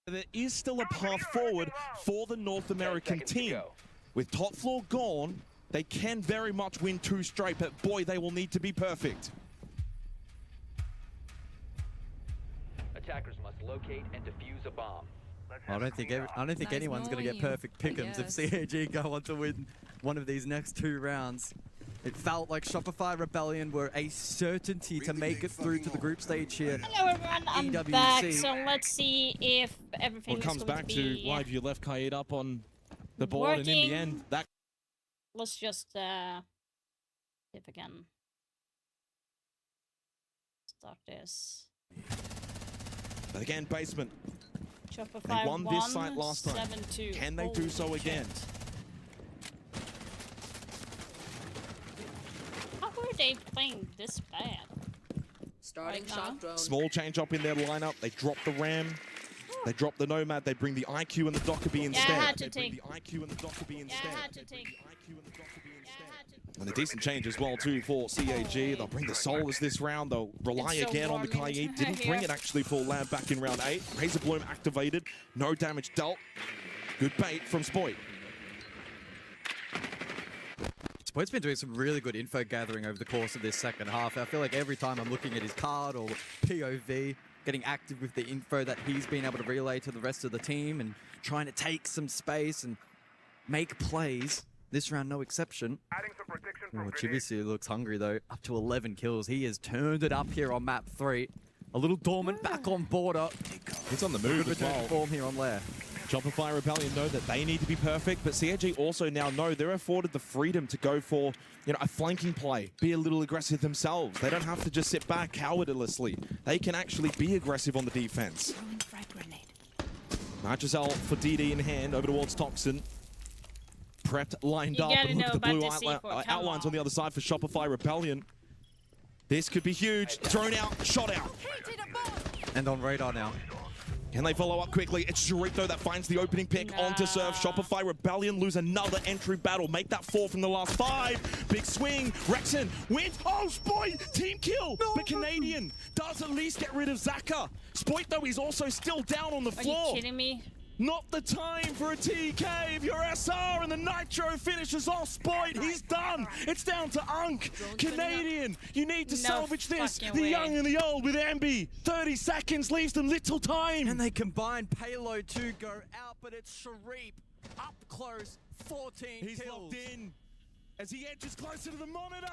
There is still a path forward for the North American team. With top floor gone, they can very much win 2 straight, but boy, they will need to be perfect. Attackers must locate and defuse a bomb. I don't think anyone's going to get perfect pick'ems if CAG go on to win one of these next 2 rounds. It felt like Shopify Rebellion were a certainty to make it through to the group stage here. Hello everyone, I'm EWC. back, so let's see if everything Well, it comes is going back to be to why have you left Kaid up on the board, and in the end, that... Let's just, if again. Start this. But again, basement. Shopify They won this site last time. 7-2. Can they do so again? How are they playing this bad? Starting shock drone. Small change up in their lineup. They drop the Ram. They drop the Nomad. They bring the IQ and the Dockerbee instead. Yeah, I had to they bring take. the IQ and the Dockerbee instead. Yeah, I had to take. And a decent change as well too for CAG. They'll bring the Solars this round. They'll rely It's so again on the warm Kaid. in Didn't here. bring it actually for Lab back in round 8. Razor Bloom activated. No damage dealt. Good bait from Spoit. Spoit's been doing some really good info gathering over the course of this second half. I feel like every time I'm looking at his card or POV, getting active with the info that he's been able to relay to the rest of the team and trying to take some space and make plays. This round, no exception. Chivisi looks hungry though, up to 11 kills. He has turned it up here on map 3. A little dormant, back on border. He's on the move as well. Form here on Lair. Shopify Rebellion know that they need to be perfect, but CAG also now know they're afforded the freedom to go for, you know, a flanking play, be a little aggressive themselves. They don't have to just sit back cowardlessly. They can actually be aggressive on the defense. Nitrocell for DD in hand, over towards Toxin. Prepped, lined up, and look at the blue outlines on the other side for Shopify Rebellion. This could be huge. Thrown out, shot out. And on radar now. Can they follow up quickly? It's Sharif though that finds the opening pick onto Surf. Shopify Rebellion lose another entry battle. Make that 4 from the last 5. Big swing. Rexon wins. Oh, Spoit! Team kill! No, but Canadian does at least get rid of Zaka. Spoit though, he's also still down on the floor. Are you kidding me? Not the time for a TK if you're SR, and the Nitro finishes off Spoit. He's done. It's down to Unk. Canadian, you need to salvage this. The young and the old with Ambi. 30 seconds leaves them little time. And they combine payload to go out, but it's Sharif up close, 14 He's kills. locked in as he edges closer to the monitor.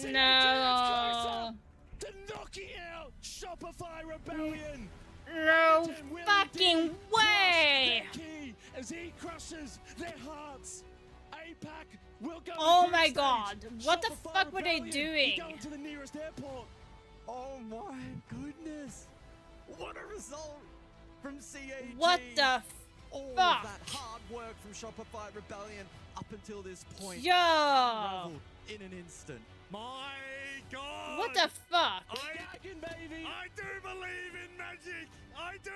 No. To knocking out Shopify Rebellion. No fucking way! As he crushes their hearts. APAC will go. Oh my god, what the fuck were they doing? Going to the nearest airport. Oh my goodness. What a result from CAG. What the All fuck? that hard work from Shopify Rebellion up until this point. Yo! Unraveled in an instant. My God! What the fuck? I do believe in magic. I do.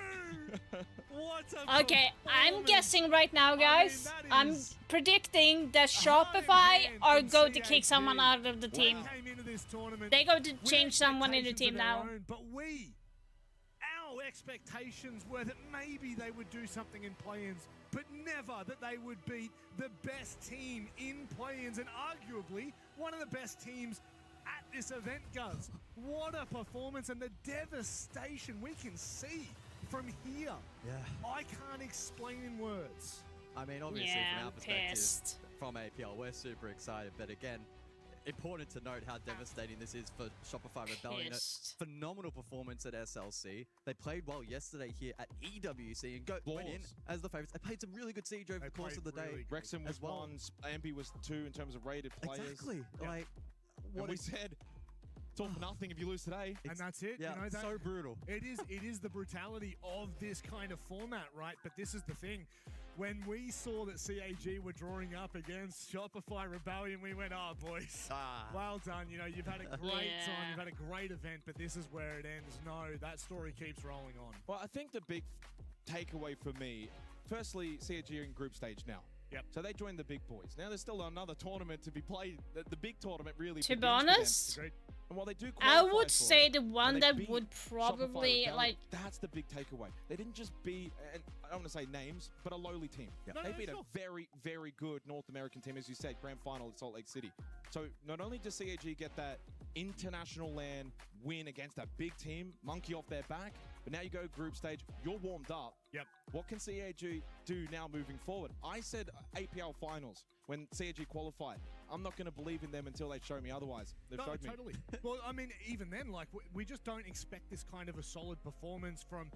What a Okay, I'm guessing right now, guys. I'm predicting that Shopify are going to kick someone out of the team. They're going to change someone in the team now. But our expectations were that maybe they would do something in play-ins, but never that they would beat the best team in play-ins and arguably one of the best teams at this event, Guz. What a performance and the devastation we can see from here. Yeah. I can't explain in words. I mean, obviously, Yeah, from our perspective, pissed. from APL, we're super excited. But again, important to note how devastating this is for Shopify Rebellion. Pissed. A phenomenal performance at SLC. They played well yesterday here at EWC and went in as the favorites. They played some really good siege over the course of the day. Rexon was as well. 1, Ambi was 2 in terms of rated players. Exactly. Yeah. Like, And what we said, it's all for nothing if you lose today. And that's it. Yeah, you know, so brutal. It is the brutality of this kind of format, right? But this is the thing. When we saw that CAG were drawing up against Shopify Rebellion, we went, oh, boys, well done. You know, you've had a great time, you've had a great event, but this is where it ends. No, that story keeps rolling on. Well, I think the big takeaway for me, firstly, CAG are in group stage now. Yep. So they joined the big boys. Now there's still another tournament to be played. The big tournament really. To be begins for them. honest, Great. And while they do I qualify would for say it, the one and they that beat would Shopify probably Rebellion, like. that's the big takeaway. They didn't just beat, and I don't want to say names, but a lowly team. They beat a very, very good North American team, as you said, grand final at Salt Lake City. So not only does CAG get that international LAN win against a big team, monkey off their back, but now you go group stage, you're warmed up. Yep. What can CAG do now moving forward? I said APL finals when CAG qualified. I'm not going to believe in them until they show me otherwise. They've showed me. Totally. Well, I mean, even then, like, we just don't expect this kind of a solid performance from,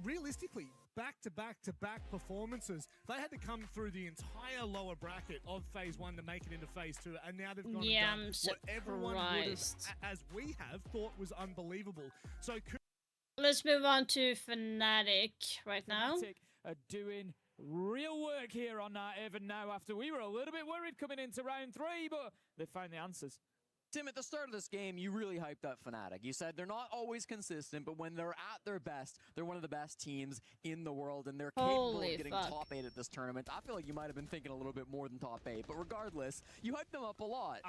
realistically, back-to-back-to-back performances. They had to come through the entire lower bracket of Phase 1 to make it into Phase 2, and now they've gone Yeah, and I'm done what everyone would have, surprised. as we have, thought was unbelievable. So Let's move on to Fnatic right now. Fnatic are doing real work here on that even now after we were a little bit worried coming into round 3, but they found the answers. Tim, at the start of this game, you really hyped up Fnatic. You said they're not always consistent, but when they're at their best, they're one of the best teams in the world, and they're capable Holy of getting fuck. top 8 at this tournament. I feel like you might have been thinking a little bit more than top 8, but regardless, you hyped them up a lot.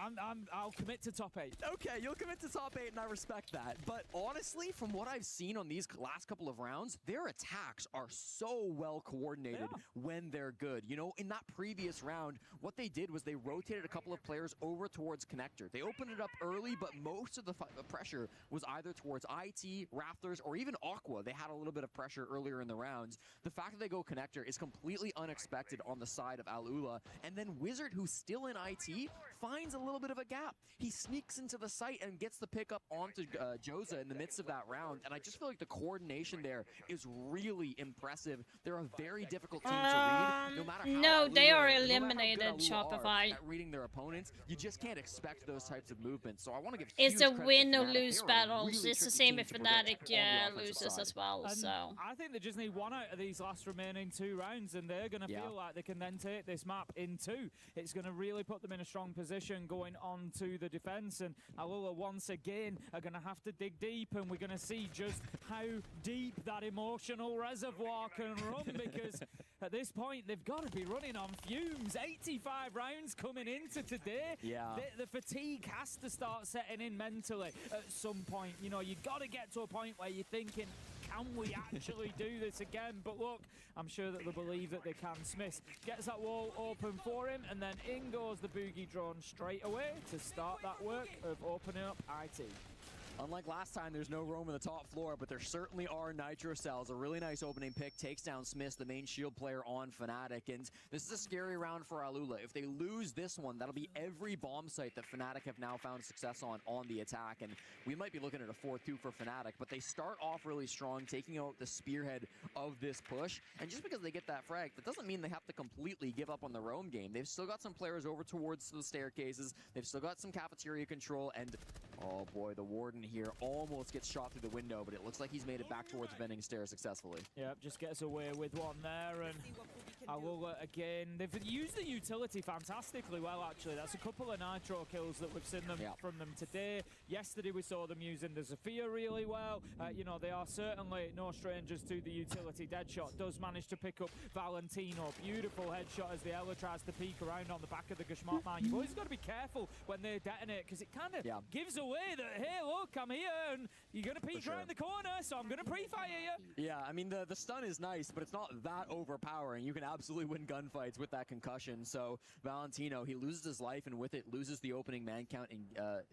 I'll commit to top 8. Okay, you'll commit to top 8, and I respect that. But honestly, from what I've seen on these last couple of rounds, their attacks are so well coordinated when they're good. You know, in that previous round, what they did was they rotated a couple of players over towards Connector. They opened it up early, but most of the pressure was either towards IT, Raptors, or even Aqua. They had a little bit of pressure earlier in the rounds. The fact that they go Connector is completely unexpected on the side of Alula. And then Wizard, who's still in IT, finds a little bit of a gap. He sneaks into the site and gets the pickup onto Joza in the midst of that round. And I just feel like the coordination there is really impressive. They're a very difficult team to read. No matter how No, they Alula- are no matter how good eliminated, Alula are Shopify. at reading their opponents, you just can't expect those types of movements. So I want to give It's huge a credit to win or Fnatic. lose They are a battles. really It's the tricky same team if to predict Fnatic on the offensive loses side. as well. And So I think they just need one out of these last remaining 2 rounds, and they're going to feel like they can then take this map in 2. It's going to really put them in a strong position going on to the defense, and Alula once again are going to have to dig deep, and we're going to see just how deep that emotional reservoir can run, because at this point they've got to be running on fumes. 85 rounds coming into today. Yeah. The fatigue has to start setting in mentally at some point. You know, you got to get to a point where you're thinking, can we actually do this again? But look, I'm sure that they believe that they can. Smith gets that wall open for him, and then in goes the Boogie drone straight away to start that work of opening up IT. Unlike last time, there's no roam on the top floor, but there certainly are Nitro Cells. A really nice opening pick takes down Smith, the main shield player on Fnatic, and this is a scary round for Alula. If they lose this one, that'll be every bomb site that Fnatic have now found success on the attack, and we might be looking at a 4-2 for Fnatic, but they start off really strong, taking out the spearhead of this push, and just because they get that frag, that doesn't mean they have to completely give up on the roam game. They've still got some players over towards the staircases, they've still got some cafeteria control, and oh boy, the Warden here almost gets shot through the window, but it looks like he's made it back towards vending stairs successfully. Yep, just gets away with one there, and Alula again. They've used the utility fantastically well, actually. That's a couple of Nitro kills that we've seen them from them today. Yesterday we saw them using the Zofia really well. You know, they are certainly no strangers to the utility. Deadshot does manage to pick up Valentino. Beautiful headshot as the Ella tries to peek around on the back of the Gashmot man. You've always got to be careful when they detonate, because it kind of gives away that, hey, look, I'm here, and you're going to peek around the corner, so I'm going to pre-fire you. Yeah, I mean, the stun is nice, but it's not that overpowering. You can absolutely win gunfights with that concussion. So Valentino, he loses his life, and with it, loses the opening man count and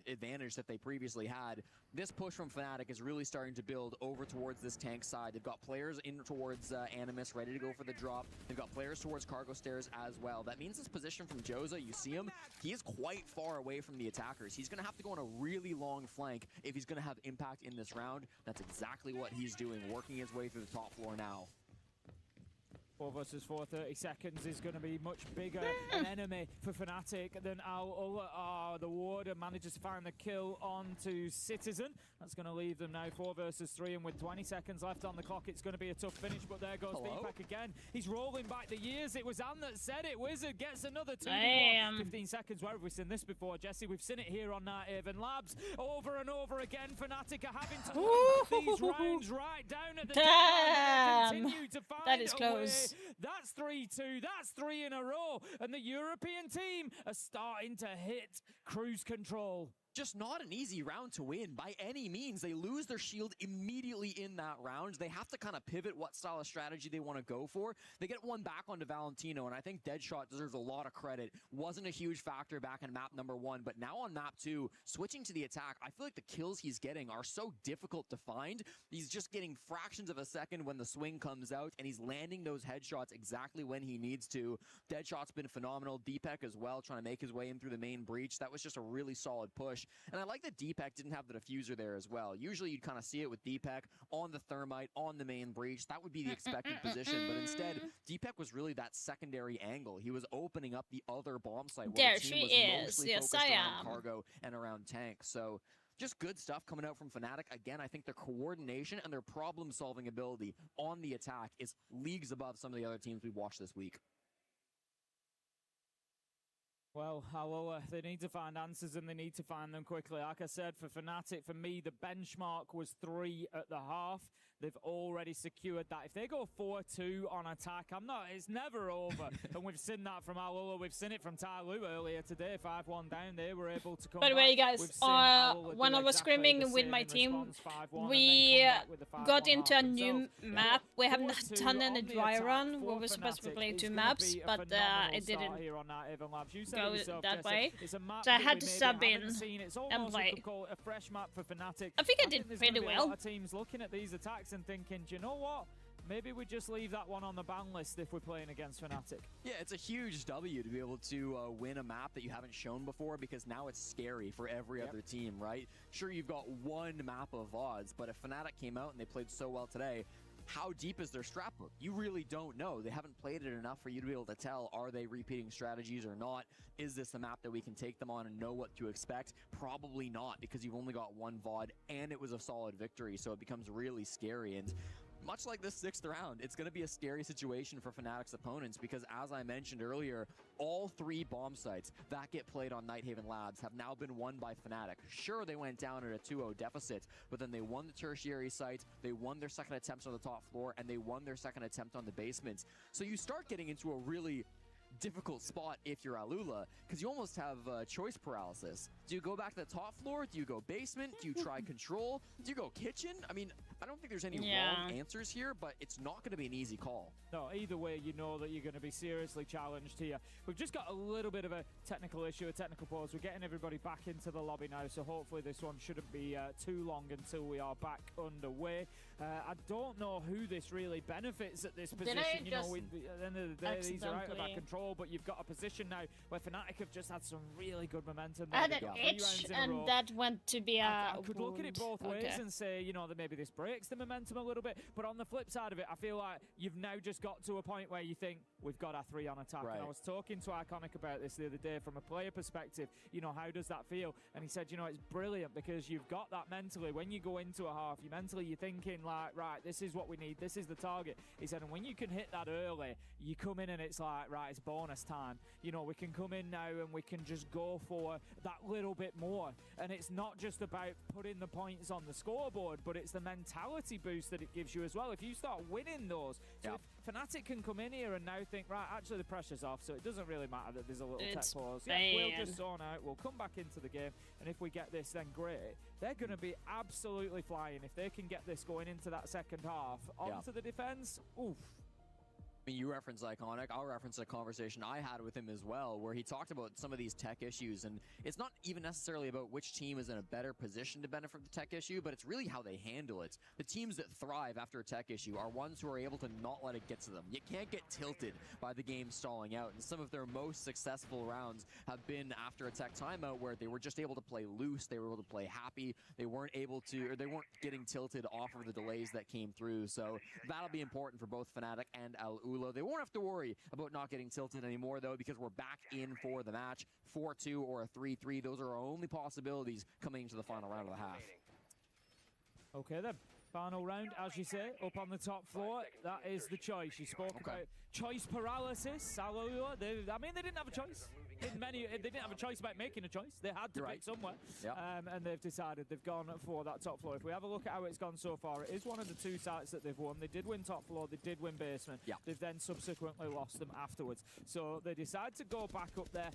advantage that they previously had. This push from Fnatic is really starting to build over towards this tank side. They've got players in towards Animus, ready to go for the drop. They've got players towards cargo stairs as well. That means this position from Joza, you see him, he is quite far away from the attackers. He's going to have to go on a really long flank if he's going to have impact in this round. That's exactly what he's doing, working his way through the top floor now. 4 versus 4, 30 seconds is going to be much bigger an enemy for Fnatic than Alula. The Warder manages to find the kill onto Citizen. That's going to leave them now 4 versus 3, and with 20 seconds left on the clock, it's going to be a tough finish, but there goes Deepak again. He's rolling back the years. It was Ann that said it. Wizard gets another 2. 15 seconds. Where have we seen this before, Jesse? We've seen it here on Haven Labs over and over again. Fnatic are having to win these rounds right down at the continue to find that is a close. way. That's 3-2. That's 3 in a row. And the European team are starting to hit cruise control. just not an easy round to win by any means. They lose their shield immediately in that round. They have to kind of pivot what style of strategy they want to go for. They get one back onto Valentino, and I think Deadshot deserves a lot of credit. Wasn't a huge factor back in map number 1, but now on map 2, switching to the attack, I feel like the kills he's getting are so difficult to find. He's just getting fractions of a second when the swing comes out, and he's landing those headshots exactly when he needs to. Deadshot's been phenomenal. Deepak as well, trying to make his way in through the main breach. That was just a really solid push. And I like that Deepak didn't have the diffuser there as well. Usually you'd kind of see it with Deepak on the thermite, on the main breach. That would be the expected position. But instead, Deepak was really that secondary angle. He was opening up the other bomb site where There the team she was is. mostly Yes, focused I around am. cargo and around tank. So just good stuff coming out from Fnatic. Again, I think their coordination and their problem-solving ability on the attack is leagues above some of the other teams we've watched this week. Well, they need to find answers and they need to find them quickly. Like I said, for Fnatic, for me, the benchmark was 3 at the half. They've already secured that. If they go 4-2 on attack, it's never over. And we've seen that from Alula. We've seen it from Tyloo earlier today. 5-1 down, they were able to come By the way, back. guys, We've seen Alula when do I was exactly screaming the with same my in team, response, 5-1, we and then come back with the 5-1 got into a half new themselves. map. We have not 4-2 done any on the dry attack run. We for were supposed to be Fnatic playing is 2 gonna maps, be a but phenomenal it start didn't here on Even Labs. You said go it yourself, that Jesse. way. It's a map So I that had we to maybe sub haven't in seen. It's and almost, play. you could call it a fresh map for Fnatic. I think I did there's pretty gonna be a well. lot of teams looking at these attacks and thinking, do you know what? Maybe we just leave that one on the ban list if we're playing against Fnatic. Yeah, it's a huge W to be able to win a map that you haven't shown before, because now it's scary for every other team, right? Sure, you've got one map of odds, but if Fnatic came out and they played so well today, how deep is their strat book? You really don't know. They haven't played it enough for you to be able to tell, are they repeating strategies or not? Is this a map that we can take them on and know what to expect? Probably not, because you've only got one VOD and it was a solid victory, so it becomes really scary. And much like this 6th round, it's going to be a scary situation for Fnatic's opponents, because as I mentioned earlier, all 3 bomb sites that get played on Nighthaven Labs have now been won by Fnatic. Sure, they went down at a 2-0 deficit, but then they won the tertiary site, they won their second attempt on the top floor, and they won their second attempt on the basements. So you start getting into a really difficult spot if you're Alula, because you almost have choice paralysis. Do you go back to the top floor? Do you go basement? Do you try control? Do you go kitchen? I mean, I don't think there's any wrong answers here, but it's not going to be an easy call. No, either way, you know that you're going to be seriously challenged here. We've just got a little bit of a technical issue, a technical pause. We're getting everybody back into the lobby now, so hopefully this one shouldn't be too long until we are back underway. I don't know who this really benefits at this position. You know, at the end of the day, these are out of our control, but you've got a position now where Fnatic have just had some really good momentum. I had an itch, and that went to be a I could look at it both ways Okay. and say, you know, that maybe this breaks the momentum a little bit, but on the flip side of it, I feel like you've now just got to a point where you think, we've got our 3 on attack. Right. And I was talking to Iconic about this the other day from a player perspective, you know, how does that feel? And he said, you know, it's brilliant because you've got that mentally. When you go into a half, you're thinking like, right, this is what we need, this is the target. He said, and when you can hit that early, you come in and it's like, right, it's bonus time. You know, we can come in now and we can just go for that little bit more. And it's not just about putting the points on the scoreboard, but it's the mentality boost that it gives you as well. If you start winning those, so if Fnatic can come in here and now think, right, actually the pressure's off, so it doesn't really matter that there's a little tech pause. Yeah, we'll just zone out, we'll come back into the game, and if we get this, then great. They're going to be absolutely flying if they can get this going into that second half. Onto the defense, oof. I mean, you reference Iconic, I'll reference a conversation I had with him as well, where he talked about some of these tech issues, and it's not even necessarily about which team is in a better position to benefit from the tech issue, but it's really how they handle it. The teams that thrive after a tech issue are ones who are able to not let it get to them. You can't get tilted by the game stalling out, and some of their most successful rounds have been after a tech timeout where they were just able to play loose, they were able to play happy, they weren't able to, or they weren't getting tilted off of the delays that came through, so that'll be important for both Fnatic and Alula. They won't have to worry about not getting tilted anymore, though, because we're back in for the match. 4-2 or a 3-3, those are our only possibilities coming into the final round of the half. Okay then, final round, as you say, up on the top floor. That is the choice. You spoke about choice paralysis. Alula, they didn't have a choice. They didn't have a choice about making a choice. They had to pick somewhere. Yep. And they've decided they've gone for that top floor. If we have a look at how it's gone so far, it is one of the 2 sites that they've won. They did win top floor, they did win basement. Yep. They've then subsequently lost them afterwards. So they decide to go back up there.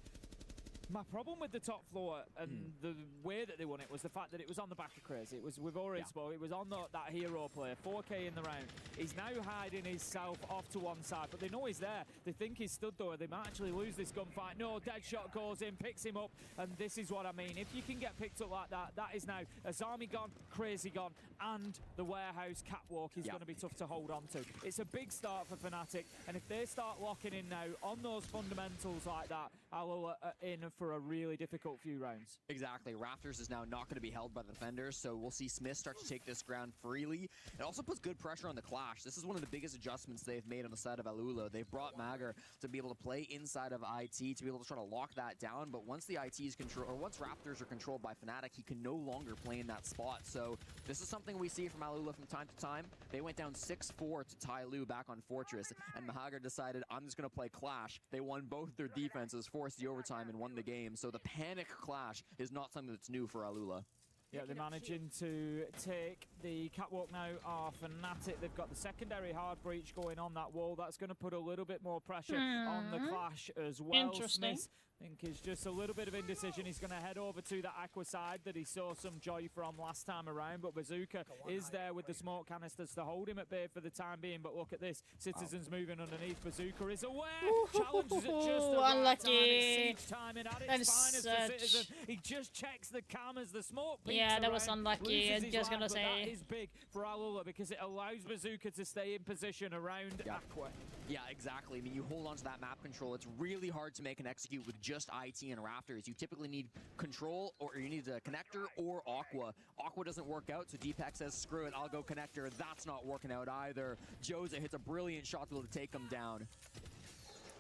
My problem with the top floor and the way that they won it was the fact that it was on the back of Crazy. It was, we've already spoke, it was on that hero play, 4K in the round. He's now hiding himself off to one side, but they know he's there. They think he's stood there. They might actually lose this gunfight. No, Deadshot goes in, picks him up, and this is what I mean. If you can get picked up like that, that is now Azami gone, Crazy gone, and the warehouse catwalk is going to be tough to hold on to. It's a big start for Fnatic, and if they start locking in now on those fundamentals like that, I'll in for a really difficult few rounds. Exactly. Raptors is now not going to be held by the defenders, so we'll see Smith start to take this ground freely. It also puts good pressure on the Clash. This is one of the biggest adjustments they've made on the side of Alula. They've brought Mager to be able to play inside of IT, to be able to try to lock that down, but once the IT is controlled, or once Raptors are controlled by Fnatic, he can no longer play in that spot. So this is something we see from Alula from time to time. They went down 6-4 to Ty Lue back on Fortress, and Mahager decided, I'm just going to play Clash. They won both their defenses, forced the overtime, and won the game. So the panic Clash is not something that's new for Alula. Yeah, they're managing to take the catwalk now are Fnatic. They've got the secondary hard breach going on that wall. That's going to put a little bit more pressure on the Clash as well. Interesting. Smith, I think is just a little bit of indecision. He's going to head over to the Aqua side that he saw some joy from last time around, but Bazooka is there with the smoke canisters to hold him at bay for the time being. But look at this, Citizens moving underneath. Bazooka is aware. Challenges it just the right time. It's siege timing at its finest for Citizen. He just checks the cam as the smoke peaks Yeah, that was around, unlucky. loses I'm his just life, gonna but say. that is big for Alula because it allows Bazooka to stay in position around Aqua. Yeah, exactly. I mean, you hold on to that map control. It's really hard to make an execute with just IT and Raptors. You typically need control, or you need a connector or Aqua. Aqua doesn't work out, so Deepak says, screw it, I'll go connector. That's not working out either. Joza hits a brilliant shot to be able to take him down.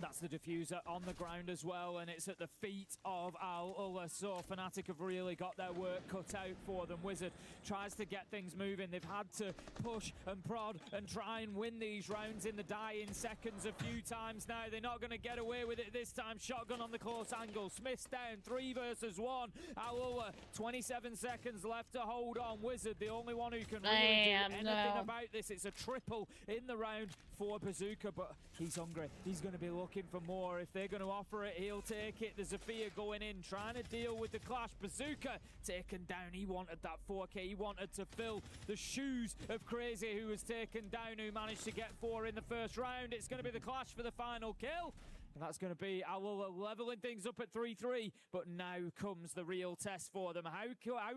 That's the diffuser on the ground as well, and it's at the feet of Alula. So Fnatic have really got their work cut out for them. Wizard tries to get things moving. They've had to push and prod and try and win these rounds in the dying seconds a few times now. They're not going to get away with it this time. Shotgun on the close angle. Smith's down, 3 versus 1. Alula, 27 seconds left to hold on. Wizard, the only one who can really do anything about this. It's a triple in the round for Bazooka, but he's hungry. He's going to be looking for more. If they're going to offer it, he'll take it. There's Zafia going in, trying to deal with the Clash. Bazooka taken down. He wanted that 4K. He wanted to fill the shoes of Crazy, who was taken down, who managed to get 4 in the first round. It's going to be the Clash for the final kill. And that's going to be Alula leveling things up at 3-3. But now comes the real test for them. How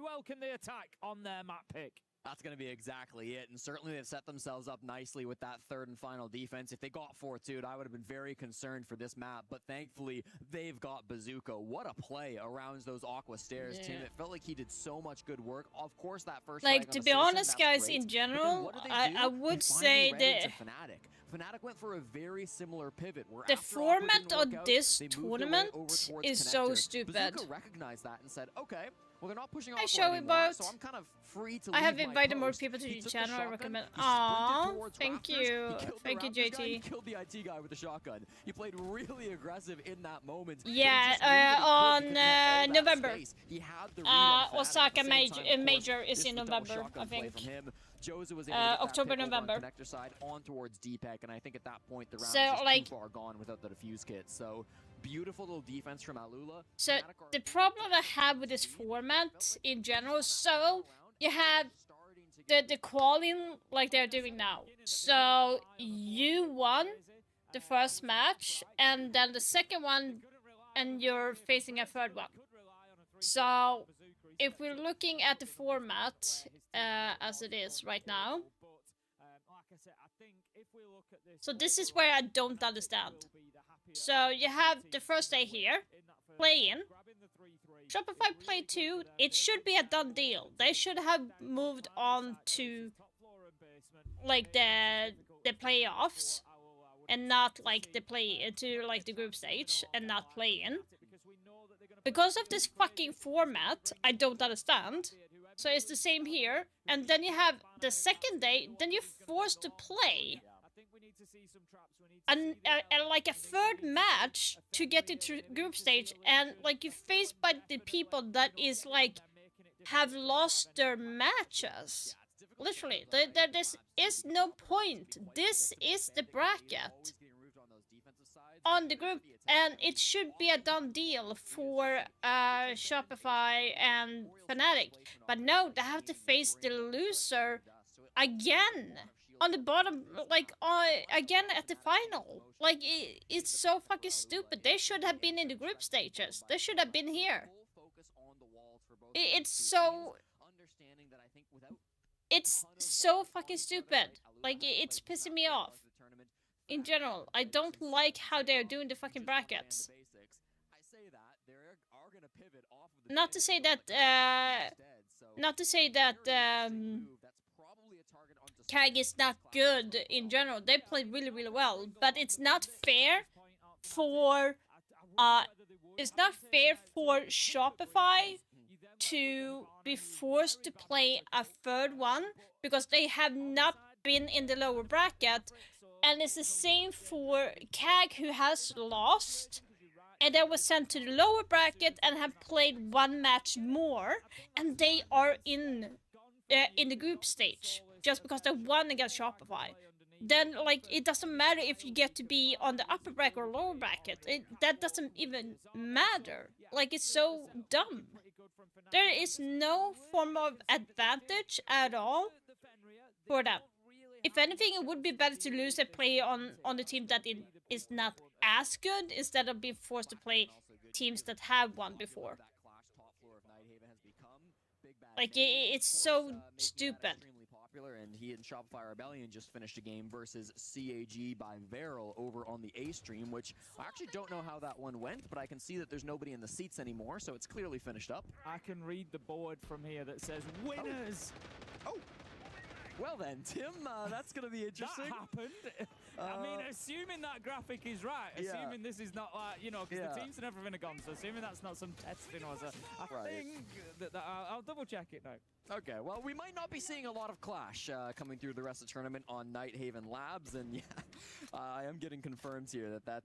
well can they attack on their map pick? That's going to be exactly it, and certainly they've set themselves up nicely with that third and final defense. If they got 4-2, I would have been very concerned for this map, but thankfully they've got Bazooka. What a play around those Aqua stairs, Tim. It felt like he did so much good work. Of course, that first like, to be honest, guys, in general, I would say that Fnatic went for a very similar pivot. Where the format of this tournament is so stupid. Bazooka recognized that and said, okay, well, they're not pushing off anymore, so I'm kind of free to I have leave my invited more post. people to He the took channel. I shotgun, recommend. he sprinted Aww, towards thank Raptors, you. he killed the Thank you, Raptors guy, JT. he killed the IT guy with the shotgun. He played really aggressive in that moment. Yeah, on November. Osaka Major is in November, I think. Joza was able to get October, that pick over on November. connector side on towards Deepak, and I think at that point the round So, was just like, too far gone without the defuse kit. So beautiful little defense from Alula. So the problem I have with this format in general, so you have the qualing like they're doing now. So you won the first match, and then the second one, and you're facing a third one. So if we're looking at the format as it is right now, so this is where I don't understand. So you have the first day here, play-in, Shopify Play 2, it should be a done deal. They should have moved on to like the playoffs and not like the the group stage and not play-in. Because of this fucking format, I don't understand. So it's the same here, and then you have the second day, then you're forced to play and like a third match to get into group stage, and like you're faced by the people that is like have lost their matches. Literally, this is no point. This is the bracket. on the group, and it should be a done deal for Shopify and Fnatic. But no, they have to face the loser again on the bottom, like again at the final. Like it's so fucking stupid. They should have been in the group stages. They should have been here. It's so fucking stupid. Like it's pissing me off. In general, I don't like how they're doing the fucking brackets. Not to say that CAG is not good in general. They played really, really well, but it's not fair for Shopify to be forced to play a third one because they have not been in the lower bracket, and it's the same for CAG, who has lost and then was sent to the lower bracket and have played one match more, and they are in the group stage just because they won against Shopify. Then, like, it doesn't matter if you get to be on the upper bracket or lower bracket. That doesn't even matter. Like, it's so dumb. There is no form of advantage at all for them. If anything, it would be better to lose and play on the team that is not as good instead of being forced to play teams that have won before. Like, it's so stupid. And he and Shopify Rebellion just finished a game versus CAG by Veryl over on the A stream, which I actually don't know how that one went, but I can see that there's nobody in the seats anymore, so it's clearly finished up. I can read the board from here that says winners. Oh. Well then, Tim, that's going to be interesting. That happened. I mean, assuming that graphic is right, assuming this is not like, you know, because the teams and everything are gone, so assuming that's not some testing or something, I think that I'll double check it now. Okay, well, we might not be seeing a lot of clash coming through the rest of the tournament on Nighthaven Labs, and yeah, I am getting confirmed here that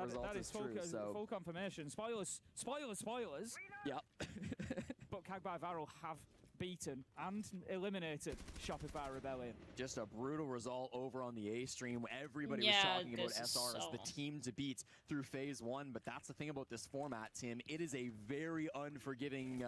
result is true. So full confirmation. Spoilers. Yep. But CAG by Veryl have beaten and eliminated Shopify Rebellion. Just a brutal result over on the A stream. Everybody was talking about SR as the team to beat through phase one, but that's the thing about this format, Tim. It is a very unforgiving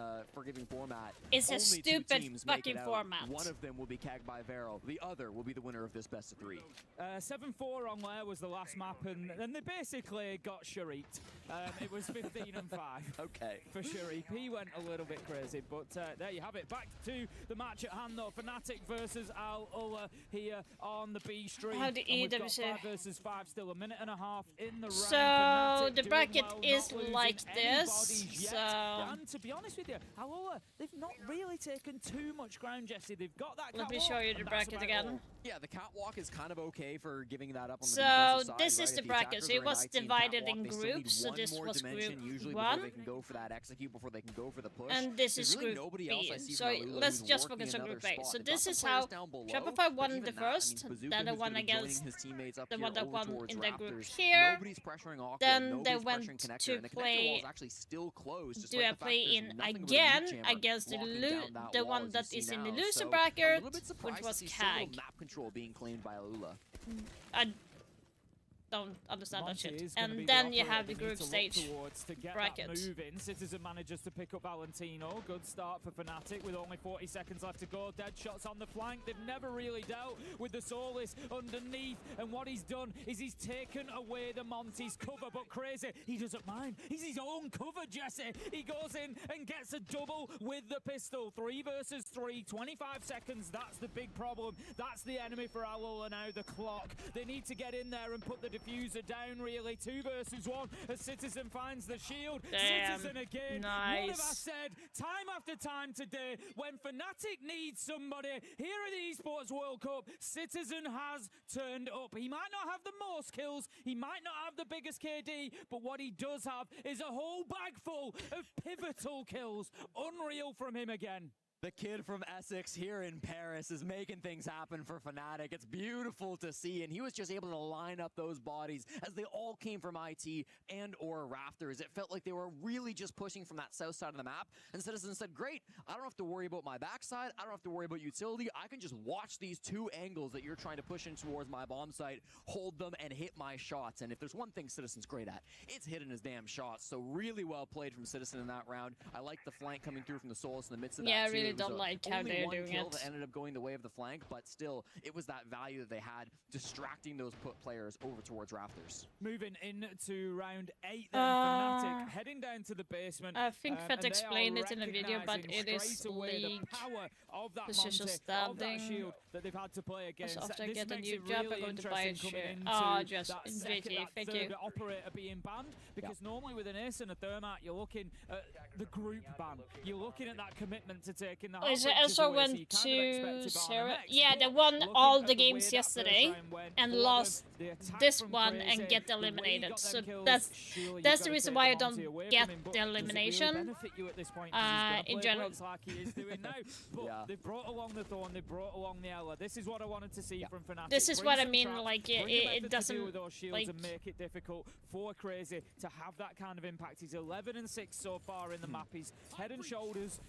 format. It's Only a stupid fucking out. format. One of them will be CAG by Veryl. The other will be the winner of this best of three. 7-4 on Lair was the last map, and then they basically got Sharit. It was 15-5. Okay. For Sharit. He went a little bit crazy, but there you have it. Back to the match at hand, though. Fnatic versus Al Ula here on the B stream. How the EWC 5 versus 5, still a minute and a half in the round. So the bracket is like this. So and to be honest with you, Al Ula, they've not really taken too much ground, Jesse. They've got that catwalk. Let me show you the bracket again. Yeah, the catwalk is kind of okay for giving that up on the so defensive side, this right? is the If bracket. So attackers it are was an 19 divided catwalk, in they still need groups. So one this more was dimension, group usually 1. before they can go for that execute, before they can go for the push. And this There's is really group nobody B. else I see So from Alula let's who's just working focus on another group A. spot. So They've this got is some how players down below, Shopify but won even the that, I mean, first, Bazooka, then they who's won gonna be joining against his teammates up the here one that over won towards in the group Raptors. here. Nobody's pressuring Aqua. Then they Nobody's went pressuring Connector, to and the Connector play- wall is actually still closed. Do despite a the fact play there's in nothing but a again meat jammer against locking down that the wall, one as that you is see in the now. loser So, bracket, a little bit which surprised to was see so little CAG. map control being claimed by Alula. I don't understand that Monty shit. is gonna be And the then you operator have the they need group to look stage towards to get bracket. that move in. Citizen manages to pick up Valentino. Good start for Fnatic with only 40 seconds left to go. Dead shots on the flank. They've never really dealt with the Solis underneath. And what he's done is he's taken away the Monty's cover. But crazy, he doesn't mind. He's his own cover, Jesse. He goes in and gets a double with the pistol. 3 versus 3, 25 seconds. That's the big problem. That's the enemy for Alola now, the clock. They need to get in there and put the diffuser down, really. 2 versus 1 as Citizen finds the shield. Damn. Citizen again. Nice. What have I said time after time today? When Fnatic needs somebody here at the Esports World Cup, Citizen has turned up. He might not have the most kills, he might not have the biggest KD, but what he does have is a whole bag full of pivotal kills. Unreal from him again. The kid from Essex here in Paris is making things happen for Fnatic. It's beautiful to see, and he was just able to line up those bodies as they all came from IT and or Rafters. It felt like they were really just pushing from that south side of the map, and Citizen said, great, I don't have to worry about my backside, I don't have to worry about utility, I can just watch these two angles that you're trying to push in towards my bomb site, hold them, and hit my shots. And if there's one thing Citizen's great at, it's hitting his damn shots. So really well played from Citizen in that round. I like the flank coming through from the Solis in the midst of that. Yeah, I too. really It was don't like how only they're one doing kill it. that ended up going the way of the flank, but still, it was that value that they had, distracting those players over towards Rafters. Moving into round 8 then, Fnatic heading down to the basement. I think and Fat they explained are it in a video, but recognizing it is straight away the league power of that position Monte, of that standing. shield that they've had to play against. So after I This get a makes new it job, really I'm going to buy a interesting coming shirt. into Oh, just that in second, VG, that thank third you. operator being banned, because normally with an ace and a thermite, you're looking at the group ban. You're looking at that commitment to taking the Is it half-breaks also away, so went you kind of to expect to ban Sarah? next. Yeah, they But won looking all at the way games that first yesterday round went and for them, lost the attack this from one Crazy, and get the way he eliminated. got them So kills, that's surely that's you've the gotta reason take why I the Monty don't away from get him, but the does it really elimination. benefit you at this point? 'Cause he's gonna In play general. Blitz like he is doing now. But Yeah. they've brought along the Thorn, they've brought along the Ela. This is what I wanted to see from Fnatic. This is Bring what I some mean, traps, like, bring the it method to doesn't, deal with those shields like- and make it difficult for Crazy to have that kind of impact. He's 11-6 so far in the map. He's head and shoulders,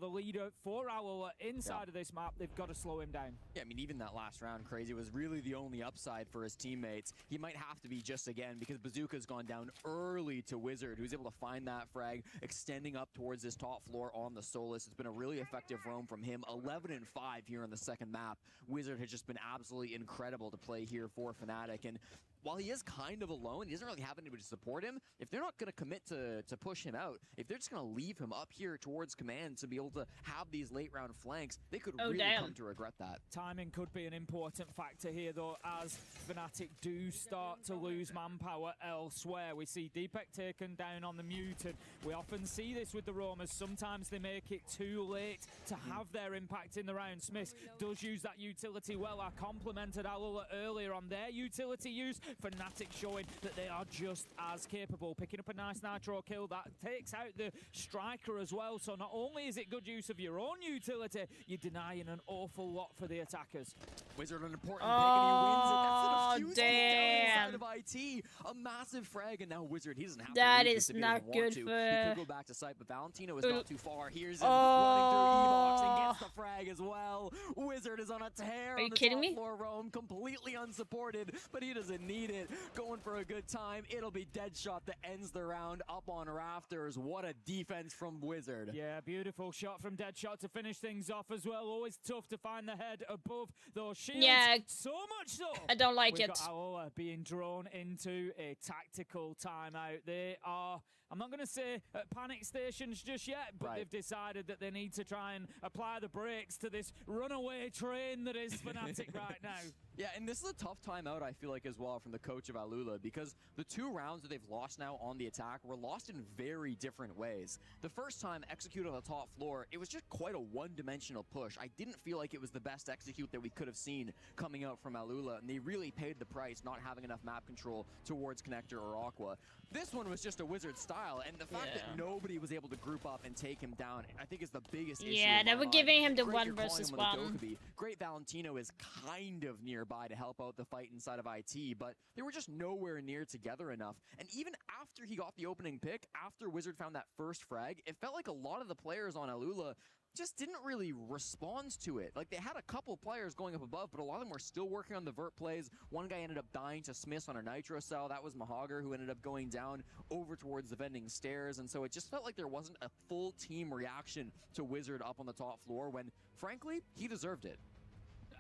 the leader for Alola inside of this map. They've got to slow him down. Yeah, I mean, even that last round, Crazy was really the only upside for his teammates. He might have to be just again because Bazooka's gone down early to Wizard, who's able to find that frag, extending up towards this top floor on the Solis. It's been a really effective roam from him. 11-5 here on the second map. Wizard has just been absolutely incredible to play here for Fnatic. And while he is kind of alone, he doesn't really have anybody to support him. If they're not going to commit to push him out, if they're just going to leave him up here towards command to be able to have these late round flanks, they could really come to regret that. Timing could be an important factor here, though, as Fnatic do start to lose manpower elsewhere. We see Deepak taken down on the Mutant. We often see this with the Roamers. Sometimes they make it too late to have their impact in the round. Smith does use that utility well. I complimented Alola earlier on their utility use. Fnatic showing that they are just as capable. Picking up a nice Nitro kill. That takes out the striker as well. So not only is it good use of your own utility, you're denying an awful lot for the attackers. Wizard an important pick and he wins it. That's an damn. down inside of IT. A massive frag, and now Wizard, he doesn't have That to leave is this if he not doesn't want good to. for- He could go back to site, but Valentino is not too far. Here's him running through Evox and gets the frag as well. Wizard is on a tear Are you on the kidding top me? floor roam, completely unsupported, but he doesn't need it. Going for a good time. It'll be Deadshot that ends the round up on Rafters. What a defense from Wizard. Yeah, beautiful shot from Deadshot to finish things off as well. Always tough to find the head above those shields. Yeah. So much so. I don't like We've it. got Alola being drawn into a tactical timeout. They are, I'm not going to say at panic stations just yet, but they've decided that they need to try and apply the brakes to this runaway train that is Fnatic right now. Yeah, and this is a tough timeout, I feel like, as well, from the coach of Alula, because the 2 rounds that they've lost now on the attack were lost in very different ways. The first time executed on the top floor, it was just quite a one-dimensional push. I didn't feel like it was the best execute that we could have seen coming out from Alula, and they really paid the price not having enough map control towards Connector or Aqua. This one was just a Wizard style, and the fact that nobody was able to group up and take him down, I think is the biggest issue. Yeah, in they my were mind. giving him the Great 1 you're calling versus him on the 1. Dokkaebi. Great Valentino is kind of nearby to help out the fight inside of IT, but they were just nowhere near together enough. And even after he got the opening pick, after Wizard found that first frag, it felt like a lot of the players on Alula just didn't really respond to it. Like, they had a couple players going up above, but a lot of them were still working on the vert plays. One guy ended up dying to Smiths on a Nitro cell. That was Mahogger, who ended up going down over towards the vending stairs. And so it just felt like there wasn't a full team reaction to Wizard up on the top floor when, frankly, he deserved it.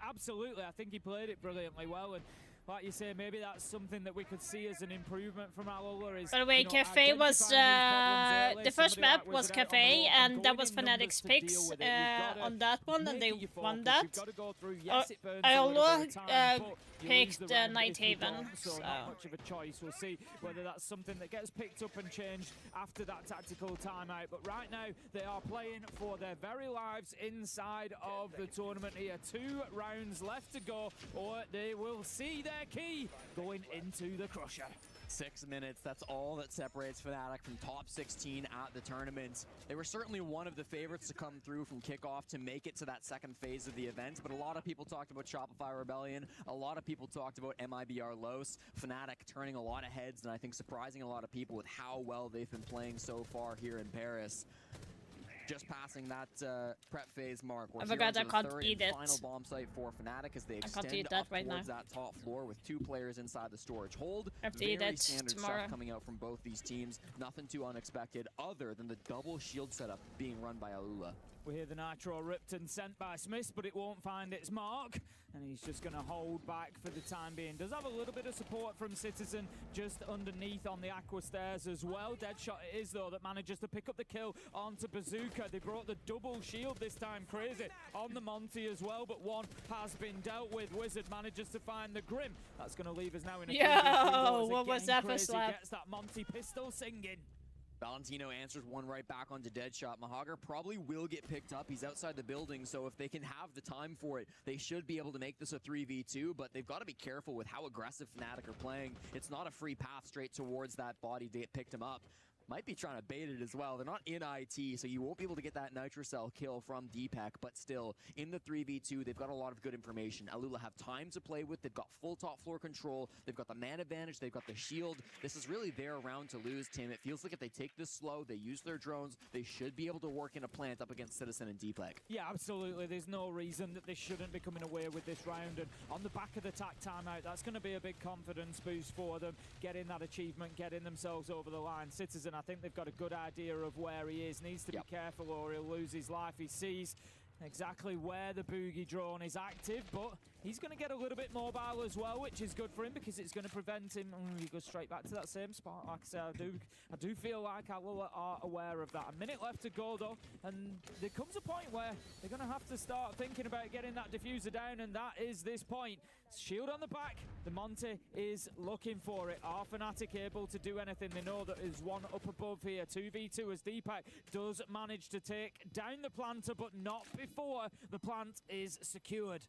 Absolutely, I think he played it brilliantly well, and like you say, maybe that's something that we could see as an improvement from Alola. By the way, Cafe was the first map was Cafe, and that was Fnatic's picks on that one, and they won that. Alola You lose picked the round Night if you Haven, don't, so so not much of a choice. We'll see whether that's something that gets picked up and changed after that tactical timeout. But right now, they are playing for their very lives inside of the tournament here. 2 rounds left to go, or they will see their key going into the Crusher. 6 minutes, that's all that separates Fnatic from top 16 at the tournament. They were certainly one of the favorites to come through from kickoff to make it to that second phase of the event, but a lot of people talked about Shopify Rebellion, a lot of people talked about MIBR Los, Fnatic turning a lot of heads, and I think surprising a lot of people with how well they've been playing so far here in Paris. Just passing that prep phase mark. We're I forgot here I on can't the third eat and it. final bomb site for Fnatic as they can't extend eat that up right towards now. that top floor with 2 players inside the storage hold. I have to eat Very it standard tomorrow. stuff coming out from both these teams. Nothing too unexpected other than the double shield setup being run by Alula. We hear the Nitro ripped and sent by Smith, but it won't find its mark. And he's just going to hold back for the time being. Does have a little bit of support from Citizen just underneath on the Aqua stairs as well. Deadshot it is, though, that manages to pick up the kill onto Bazooka. They brought the double shield this time. Crazy on the Monty as well, but one has been dealt with. Wizard manages to find the Grim. That's going to leave us now in a 3v3. What was that for Crazy slap? gets that Monty pistol singing. Valentino answers one right back onto Deadshot. Mahagar probably will get picked up. He's outside the building, so if they can have the time for it, they should be able to make this a 3v2, but they've got to be careful with how aggressive Fnatic are playing. It's not a free path straight towards that body to get picked him up. Might be trying to bait it as well. They're not in IT, so you won't be able to get that Nitrocell kill from Deepak, but still, in the 3v2, they've got a lot of good information. Alula have time to play with. They've got full top floor control. They've got the man advantage. They've got the shield. This is really their round to lose, Tim. It feels like if they take this slow, they use their drones, they should be able to work in a plant up against Citizen and Deepak. Yeah, absolutely. There's no reason that they shouldn't be coming away with this round. And on the back of the tack timeout, that's going to be a big confidence boost for them. Getting that achievement, getting themselves over the line. Citizen, I think they've got a good idea of where he is. Needs to be careful or he'll lose his life. He sees exactly where the boogie drone is active, but he's going to get a little bit mobile as well, which is good for him because it's going to prevent him. He goes straight back to that same spot. Like I said, I do feel like Alula are aware of that. A minute left to go though, and there comes a point where they're going to have to start thinking about getting that diffuser down, and that is this point. Shield on the back. The Monty is looking for it. Are Fnatic able to do anything? They know that there's one up above here. 2v2 as Deepak does manage to take down the planter, but not before the plant is secured.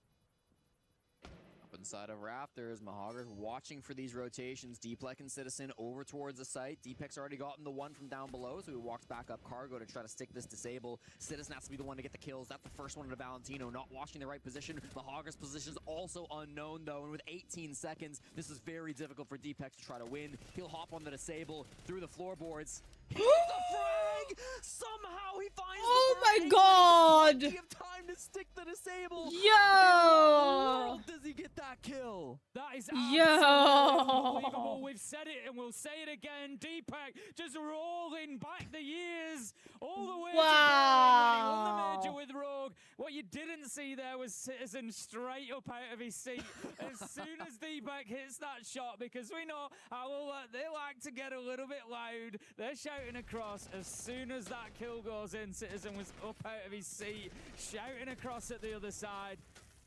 Up inside of Raptors, Mahagar watching for these rotations. Deepak and Citizen over towards the site. Deepak's already gotten the one from down below, so he walks back up Cargo to try to stick this disable. Citizen has to be the one to get the kills. That's the first one to Valentino, not watching the right position. Mahagar's position is also unknown, though, and with 18 seconds, this is very difficult for Deepak to try to win. He'll hop on the disable through the floorboards. He gets a frag! Somehow he finds Oh the my frag. god! Plenty of time to stick the disable. Yo! Does he get that kill? That is Yo! absolutely unbelievable. We've said it and we'll say it again. Deepak just rolling back the years all the way to when he won the major with Rogue. What you didn't see there was Citizen straight up out of his seat as soon as Deepak hits that shot, because we know how they like to get a little bit loud. They're shouting across as soon as that kill goes in. Citizen was up out of his seat, shouting across at the other side.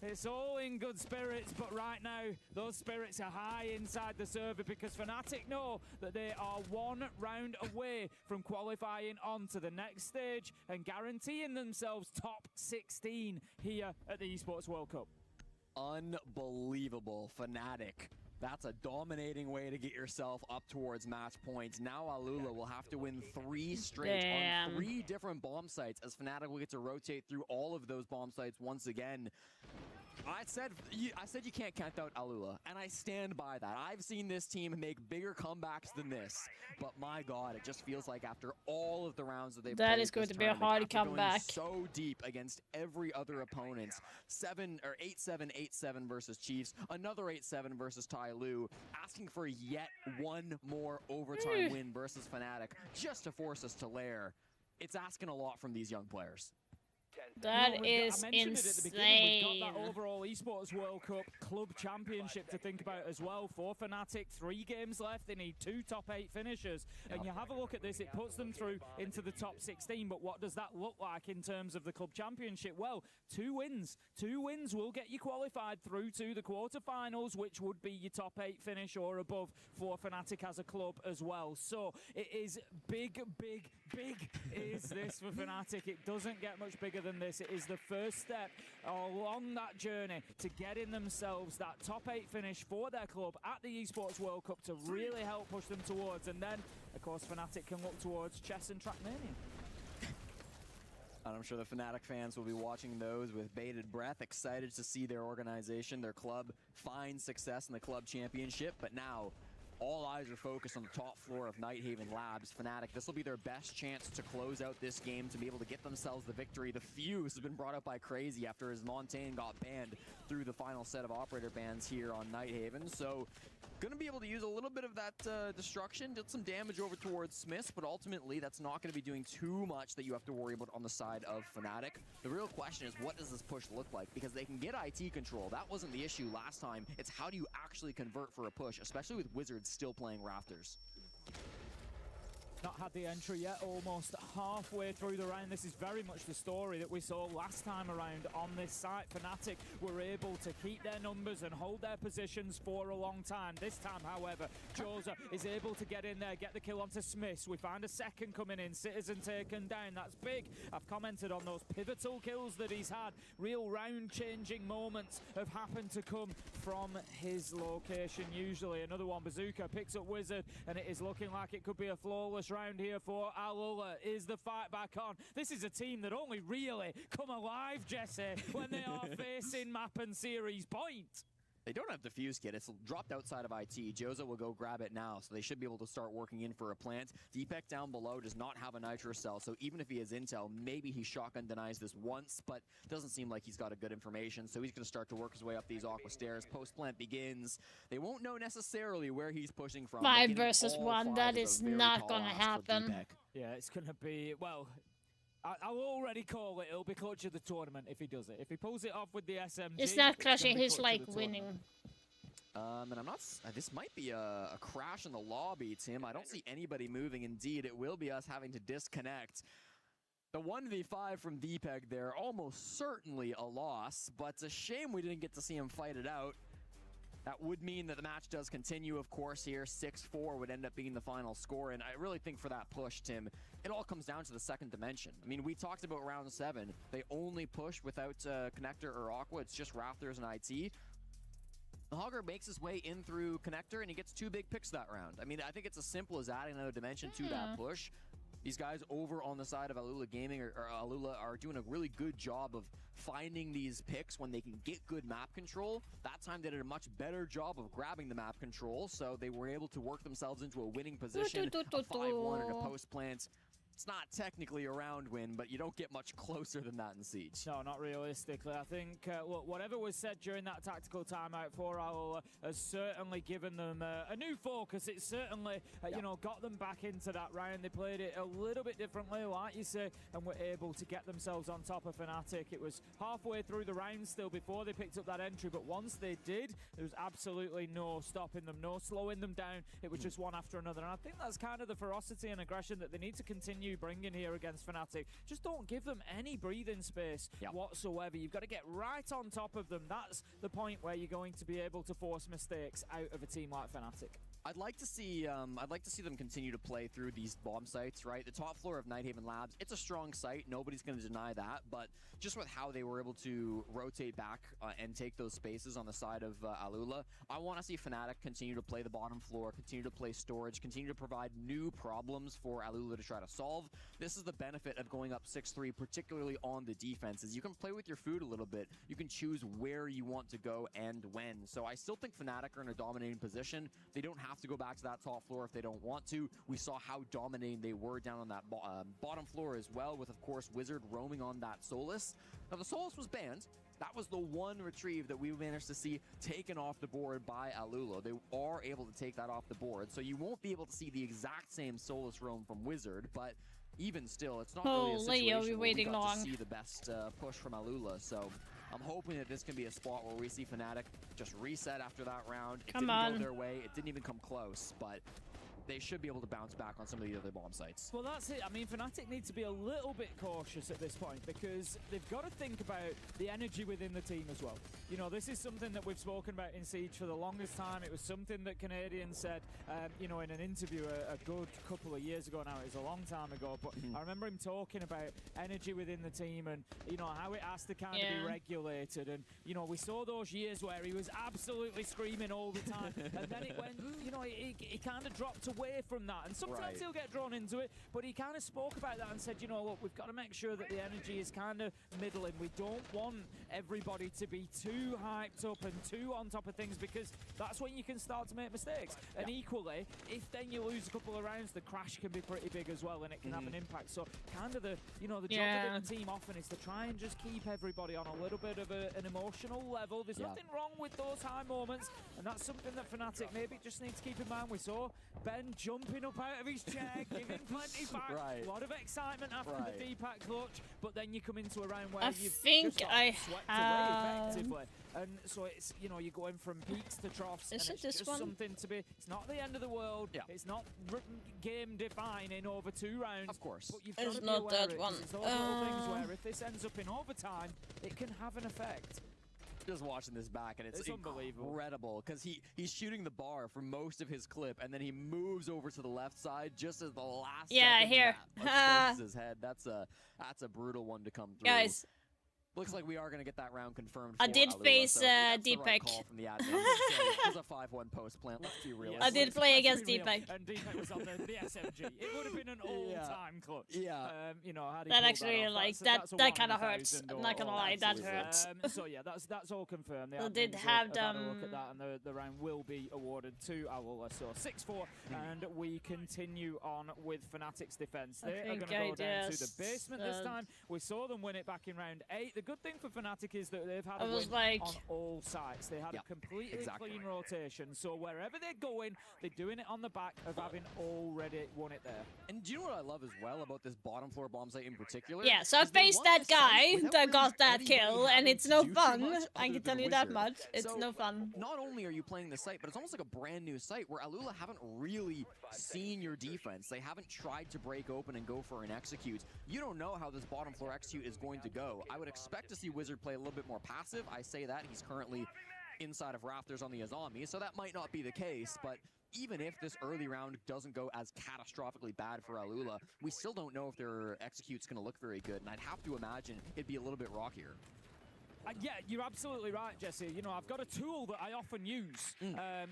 It's all in good spirits, but right now, those spirits are high inside the server because Fnatic know that they are one round away from qualifying on to the next stage and guaranteeing themselves top 16 here at the Esports World Cup. Unbelievable. Fnatic. That's a dominating way to get yourself up towards match points. Now Alula will have to win 3 straight on 3 different bomb sites as Fnatic will get to rotate through all of those bomb sites once again. I said you can't count out Alula, and I stand by that. I've seen this team make bigger comebacks than this, but my God, it just feels like after all of the rounds that they've played, That is going to be a hard comeback. So deep against every other opponent. 8-7, 8-7 versus Chiefs, another 8-7 versus Tai Lu, asking for yet one more overtime win versus Fnatic just to force us to lair. It's asking a lot from these young players. 10 That is I mentioned it at the beginning. We've got that insane. overall Esports World Cup Club Championship to think about as well. For Fnatic, 3 games left. They need 2 top 8 finishers. And you have a look at this, it puts them through into the top 16. But what does that look like in terms of the Club Championship? Well, 2 wins. 2 wins will get you qualified through to the quarterfinals, which would be your top 8 finish or above for Fnatic as a club as well. So it is big, big, big is this for Fnatic. It doesn't get much bigger than this. It is the first step along that journey to getting themselves that top 8 finish for their club at the Esports World Cup to really help push them towards. And then, of course, Fnatic can look towards Chess and Trackmania. And I'm sure the Fnatic fans will be watching those with bated breath, excited to see their organization, their club, find success in the club championship. But now, all eyes are focused on the top floor of Nighthaven Labs. Fnatic, this will be their best chance to close out this game, to be able to get themselves the victory. The fuse has been brought up by Crazy after his Montaigne got banned through the final set of operator bans here on Nighthaven. So, gonna be able to use a little bit of that destruction, did some damage over towards Smiths, but ultimately that's not gonna be doing too much that you have to worry about on the side of Fnatic. The real question is, what does this push look like? Because they can get IT control. That wasn't the issue last time. It's how do you actually convert for a push, especially with Wizards still playing Rafters. Not had the entry yet, almost halfway through the round. This is very much the story that we saw last time around on this site. Fnatic were able to keep their numbers and hold their positions for a long time. This time, however, Joza is able to get in there, get the kill onto Smiths. We find a second coming in, Citizen taken down. That's big. I've commented on those pivotal kills that he's had. Real round-changing moments have happened to come from his location. Usually another one, Bazooka picks up Wizard, and it is looking like it could be a flawless round here for Alula. Is the fight back on? This is a team that only really come alive, Jesse, when they are facing map and series point. They don't have the fuse kit. It's dropped outside of IT. Joza will go grab it now, so they should be able to start working in for a plant. Deepek down below does not have a nitro cell, so even if he has intel, maybe he shotgun denies this once, but doesn't seem like he's got a good information, so he's going to start to work his way up these aqua stairs. Post-plant begins. They won't know necessarily where he's pushing from. 5 versus 1, that is not gonna happen. Yeah, it's going to be, well, I'll already call it. It'll be clutch of the tournament if he does it. If he pulls it off with the SMG, It's not clutching, gonna be he's clutch like of the winning. tournament. And I'm not. This might be a crash in the lobby, Tim. I don't see anybody moving. Indeed, it will be us having to disconnect. The 1v5 from Deepeg there, almost certainly a loss, but it's a shame we didn't get to see him fight it out. That would mean that the match does continue, of course, here. 6-4 would end up being the final score, and I really think for that push, Tim, it all comes down to the second dimension. I mean, we talked about round 7. They only push without Connector or Aqua. It's just Rafters and IT. The Hogger makes his way in through Connector, and he gets 2 big picks that round. I mean, I think it's as simple as adding another dimension to that push. These guys over on the side of Alula Gaming or Alula are doing a really good job of finding these picks when they can get good map control. That time they did a much better job of grabbing the map control, so they were able to work themselves into a winning position, a 5-1 and a post plant. It's not technically a round win, but you don't get much closer than that in Siege. No, not realistically. I think look, whatever was said during that tactical timeout for Alula has certainly given them a new focus. It certainly, you know, got them back into that round. They played it a little bit differently, like you say, and were able to get themselves on top of Fnatic. It was halfway through the round still before they picked up that entry, but once they did, there was absolutely no stopping them, no slowing them down. It was just one after another, and I think that's kind of the ferocity and aggression that they need to continue bringing here against Fnatic. Just don't give them any breathing space whatsoever. You've got to get right on top of them. That's the point where you're going to be able to force mistakes out of a team like Fnatic. I'd like to see them continue to play through these bomb sites, right? The top floor of Nighthaven Labs, it's a strong site. Nobody's going to deny that, but just with how they were able to rotate back and take those spaces on the side of Alula, I want to see Fnatic continue to play the bottom floor, continue to play storage, continue to provide new problems for Alula to try to solve. This is the benefit of going up 6-3, particularly on the defenses. You can play with your food a little bit. You can choose where you want to go and when. So I still think Fnatic are in a dominating position. They don't have to go back to that top floor if they don't want to. We saw how dominating they were down on that bottom floor as well, with, of course, Wizard roaming on that Solus. Now, the Solus was banned, That was the one retrieve that we managed to see taken off the board by Alula. They are able to take that off the board, so you won't be able to see the exact same Solus roam from Wizard, but even still, it's not really a situation you're where we waiting got long. to see the best push from Alula, so I'm hoping that this can be a spot where we see Fnatic just reset after that round. It Come didn't on. go their way, it didn't even come close, but they should be able to bounce back on some of the other bomb sites. Well, that's it. I mean, Fnatic need to be a little bit cautious at this point because they've got to think about the energy within the team as well. You know, this is something that we've spoken about in Siege for the longest time. It was something that Canadian said, you know, in an interview a good couple of years ago now. It was a long time ago, but I remember him talking about energy within the team and, you know, how it has to kind of be regulated. And, you know, we saw those years where he was absolutely screaming all the time. And then it went, you know, he kind of dropped away from that, and sometimes he'll get drawn into it, but he kind of spoke about that and said, you know, look, we've got to make sure that the energy is kind of middling. We don't want everybody to be too hyped up and too on top of things because that's when you can start to make mistakes. And equally, if then you lose a couple of rounds, the crash can be pretty big as well, and it can have an impact. So kind of the, you know, the job within the team often is to try and just keep everybody on a little bit of an emotional level. There's nothing wrong with those high moments, and that's something that Fnatic maybe just need to keep in mind. We saw Ben jumping up out of his chair, giving plenty back. A lot of excitement after the Deepak clutch, but then you come into a round where you've just got swept away effectively. And so it's, you know, you're going from peaks to troughs, and it's just something to be, it's not the end of the world, it's not game defining over 2 rounds. Of course. But you've got to be aware of it, 'cause it's those little things where if this ends up in overtime, it can have an effect. Just watching this back, and it's incredible because he's shooting the bar for most of his clip, and then he moves over to the left side just as the last second here. exposes his head. That's a brutal one to come through. Guys, looks like we are going to get that round confirmed. I did Alula, face so that's the Deepak. right call from the admin. It was a 5-1 post plant. Let's be real. I did play against Deepak. And Deepak was on the SMG. It would have been an all-time clutch. Yeah. You know, had he That pulled actually, off, like, that's a that 1 kind of in hurts. 1,000 I'm not gonna lie, that hurts. So yeah, that's all confirmed. The I did admins have had a look at that, and the round will be awarded to Alula. So 6-4, and we continue on with Fnatic's defense. They are going to go down to the basement this time. We saw them win it back in round 8. The good thing for Fnatic is that they've had a win on all sides. They had a completely clean rotation. So wherever they're going, they're doing it on the back of having already won it there. And do you know what I love as well about this bottom floor bomb site in particular? Yeah, so I faced that guy that got that kill, and it's no fun. I can tell you that much. It's no fun. Not only are you playing the site, but it's almost like a brand new site where Alula haven't really seen your defense. They haven't tried to break open and go for an execute. You don't know how this bottom floor execute is going to go. I would expect to see Wizard play a little bit more passive. I say that. He's currently inside of Rafters on the Azami, so that might not be the case, but even if this early round doesn't go as catastrophically bad for Alula, we still don't know if their execute's going to look very good, and I'd have to imagine it'd be a little bit rockier. Yeah, you're absolutely right, Jesse. You know, I've got a tool that I often use,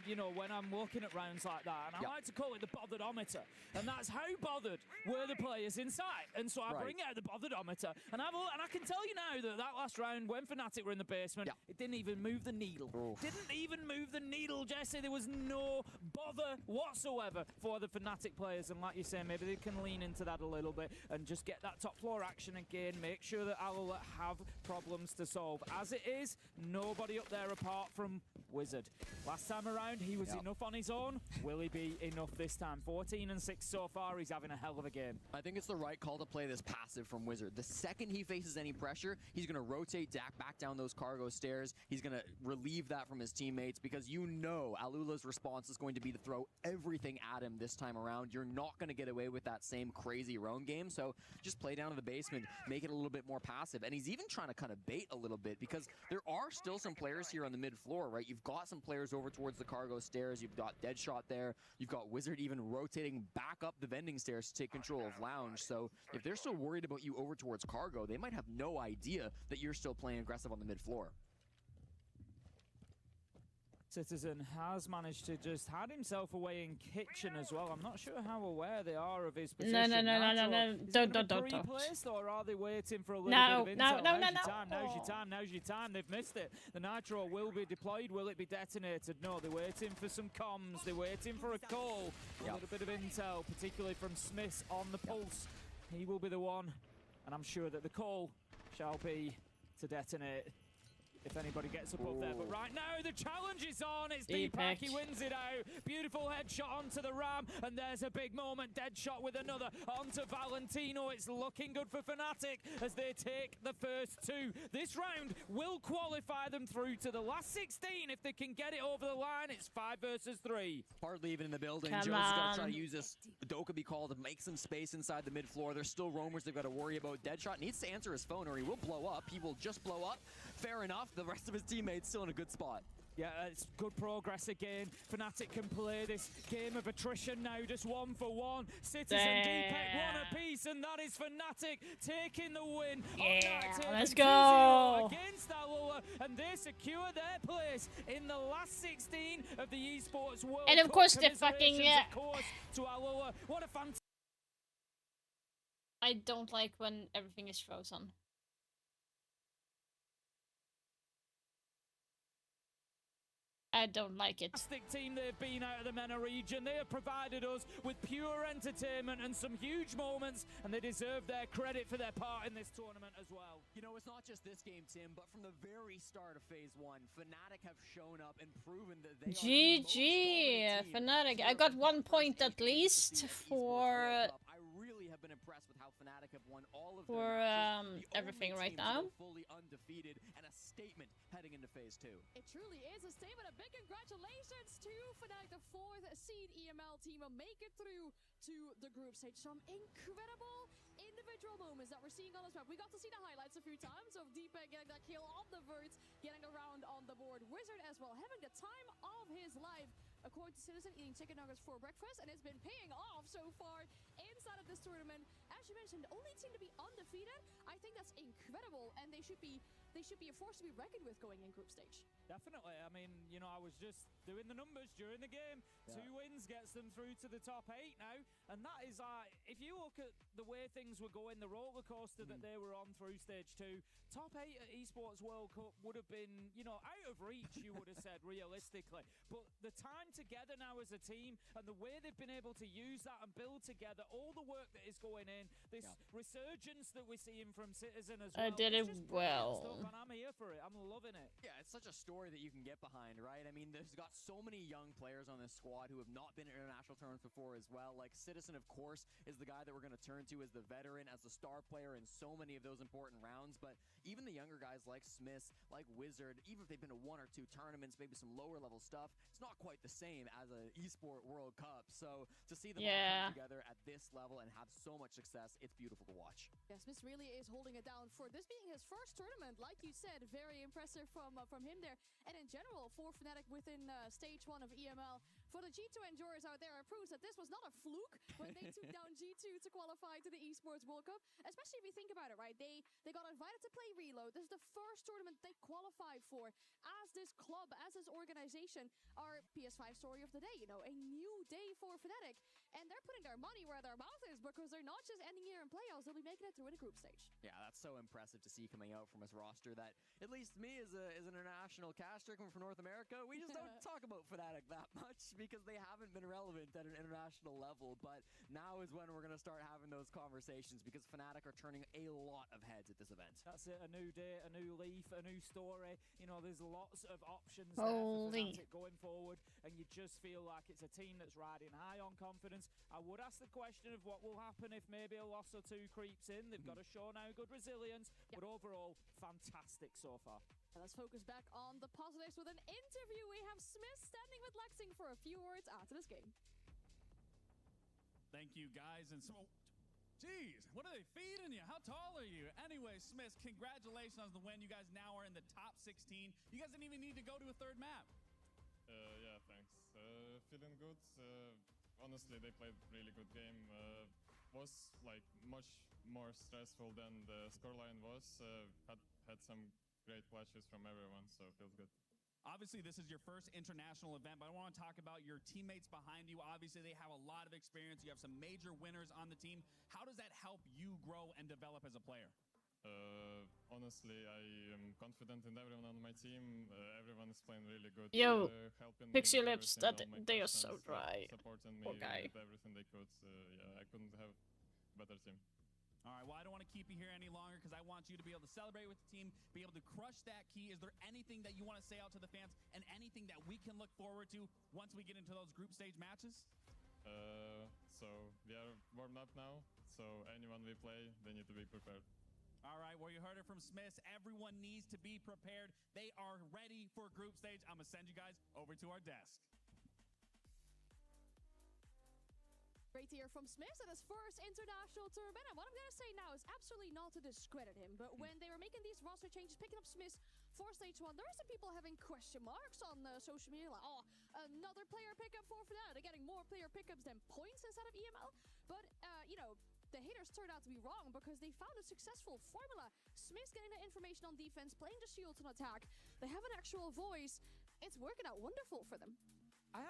you know, when I'm looking at rounds like that. And I like to call it the botheredometer. And that's how bothered were the players inside. And so I bring out the botheredometer. And I can tell you now that last round, when Fnatic were in the basement, it didn't even move the needle. Didn't even move the needle, Jesse. There was no bother whatsoever for the Fnatic players. And like you say, maybe they can lean into that a little bit and just get that top floor action again. Make sure that Alula have problems to solve. As it is, nobody up there apart from Wizard. Last time around, he was enough on his own. Will he be enough this time? 14-6 so far. He's having a hell of a game. I think it's the right call to play this passive from Wizard. The second he faces any pressure, he's going to rotate Dak back down those cargo stairs. He's going to relieve that from his teammates because you know Alula's response is going to be to throw everything at him this time around. You're not going to get away with that same crazy roam game, so just play down to the basement, make it a little bit more passive. And he's even trying to kind of bait a little bit because there are still some players here on the mid floor, right? You've got some players over towards the cargo stairs. You've got Deadshot there. You've got Wizard even rotating back up the vending stairs to take control of Lounge. So if they're still worried about you over towards cargo, they might have no idea that you're still playing aggressive on the mid floor. Citizen has managed to just had himself away in kitchen as well. I'm not sure how aware they are of his position. No. Don't. Pre-placed, or are they waiting for a little bit of intel? Now's your time. They've missed it. The Nitro will be deployed. Will it be detonated? No, they're waiting for some comms. They're waiting for a call. A little bit of intel, particularly from Smith on the pulse. He will be the one, and I'm sure that the call shall be to detonate if anybody gets above there. But right now, the challenge is on. It's Deepak. Deepak. He wins it out. Beautiful headshot onto the ram, and there's a big moment. Dead shot with another onto Valentino. It's looking good for Fnatic as they take the first two. This round will qualify them through to the last 16. If they can get it over the line, it's 5 versus 3. Hardly even in the building. Come Joe's got to try on. to use this Dokkaebi call to make some space inside the mid floor. There's still roamers they've got to worry about. Deadshot needs to answer his phone or he will blow up. He will just blow up. Fair enough. The rest of his teammates still in a good spot. Yeah, it's good progress again. Fnatic can play this game of attrition now, just 1 for 1. Citizen, Deepak, 1 apiece, and that is Fnatic taking the win. Yeah, on that let's 2-0 go. against Alula, and they secure their place in the last 16 of the Esports World And of Cup. course the fucking, Commiserations, of course, to Alula. What a fantastic. I don't like when everything is frozen. I don't like it. Fantastic team they've been out of the MENA region. They have provided us with pure entertainment and some huge moments, and they deserve their credit for their part in this tournament as well. You know, it's not just this game, Tim, but from the very start of Phase 1, Fnatic have shown up and proven that they are the most GG, dominant team. Fnatic. I got 1 point at least for I really have been impressed with how Fnatic have won all of for, their matches. The everything only right team to now. go fully undefeated and a statement heading into Phase 2. It truly is a statement. A big congratulations to Fnatic, the 4th seed EML team, will make it through to the group stage. Some incredible individual moments that we're seeing on this map. We got to see the highlights a few times of Deepak getting that kill on the vert, getting around on the board. Wizard as well, having the time of his life. According to Citizen, eating chicken nuggets for breakfast, and it's been paying off so far inside of this tournament. As you mentioned, the only team to be undefeated. I think that's incredible, and they should be a force to be reckoned with going in group stage. Definitely. I mean, you know, I was just doing the numbers during the game. Yeah. 2 wins gets them through to the top 8 now. And that is, if you look at the way things were going, the roller coaster that they were on through stage 2, top 8 at Esports World Cup would have been, you know, out of reach, you would have said, realistically. But the time together now as a team and the way they've been able to use that and build together, all the work that is going in, this resurgence that we're seeing from Citizen as well. I did it's it just brilliant well. stuff, and I'm here for it. I'm loving it. Yeah, it's such a story that you can get behind, right? I mean, there's got so many young players on this squad who have not been in international tournaments before as well. Like Citizen, of course, is the guy that we're going to turn to as the veteran, as the star player in so many of those important rounds. But even the younger guys like Smith, like Wizard, even if they've been to 1 or 2 tournaments, maybe some lower level stuff, it's not quite the same as an esport World Cup. So to see them all come together at this level and have so much success, it's beautiful to watch. Yes, Smith really is holding it down for this being his first tournament. Like you said, very impressive from him there. And in general, for Fnatic within stage 1 of EML, for the G2 enjoyers out there, it proves that this was not a fluke when they took down G2 to qualify to the Esports World Cup. Especially if you think about it, right? They got invited to play Reload. This is the first tournament they qualified for as this club, as this organization. Our PS5 story of the day, you know, a new day for Fnatic. And they're putting their money where their mouth is because they're not just ending here in playoffs, they'll be making it through in the group stage. Yeah, that's so impressive to see coming out from his roster that, at least me as an international caster coming from North America, we just don't talk about Fnatic that much because they haven't been relevant at an international level. But now is when we're going to start having those conversations because Fnatic are turning a lot of heads at this event. That's it, a new day, a new leaf, a new story. You know, there's lots of options there for Fnatic going forward, and you just feel like it's a team that's riding high on confidence. I would ask the question of what will happen if maybe a loss or 2 creeps in. They've got to show now good resilience, but overall, fantastic so far. Let's focus back on the positives with an interview. We have Smith standing with Lexing for a few words after this game. Thank you, guys. And so, geez, what are they feeding you? How tall are you? Anyway, Smith, congratulations on the win. You guys now are in the top 16. You guys didn't even need to go to a 3rd map. Yeah, thanks. Feeling good. Honestly, they played really good game. Was like much more stressful than the scoreline was. Had some great flashes from everyone, so feels good. Obviously, this is your first international event, but I want to talk about your teammates behind you. Obviously, they have a lot of experience. You have some major winners on the team. How does that help you grow and develop as a player? Honestly, I am confident in everyone on my team. Everyone is playing really good. Yo, helping me Pixie with lips, everything, all my they are so questions, dry. supporting me Poor guy. with everything they could. Yeah, I couldn't have better team. All right, well, I don't want to keep you here any longer because I want you to be able to celebrate with the team, be able to crush that key. Is there anything that you want to say out to the fans and anything that we can look forward to once we get into those group stage matches? So we are warmed up now, so anyone we play, they need to be prepared. All right, well, you heard it from Smiths. Everyone needs to be prepared. They are ready for group stage. I'm going to send you guys over to our desk. Great to hear from Smith at his first international tournament. And what I'm going to say now is absolutely not to discredit him, but when they were making these roster changes, picking up Smith for stage 1, there are some people having question marks on social media, like, oh, another player pickup for Fnatic. They're getting more player pickups than points instead of EML. But, you know, the haters turned out to be wrong because they found a successful formula. Smith's getting the information on defense, playing the shields on attack. They have an actual voice. It's working out wonderful for them. I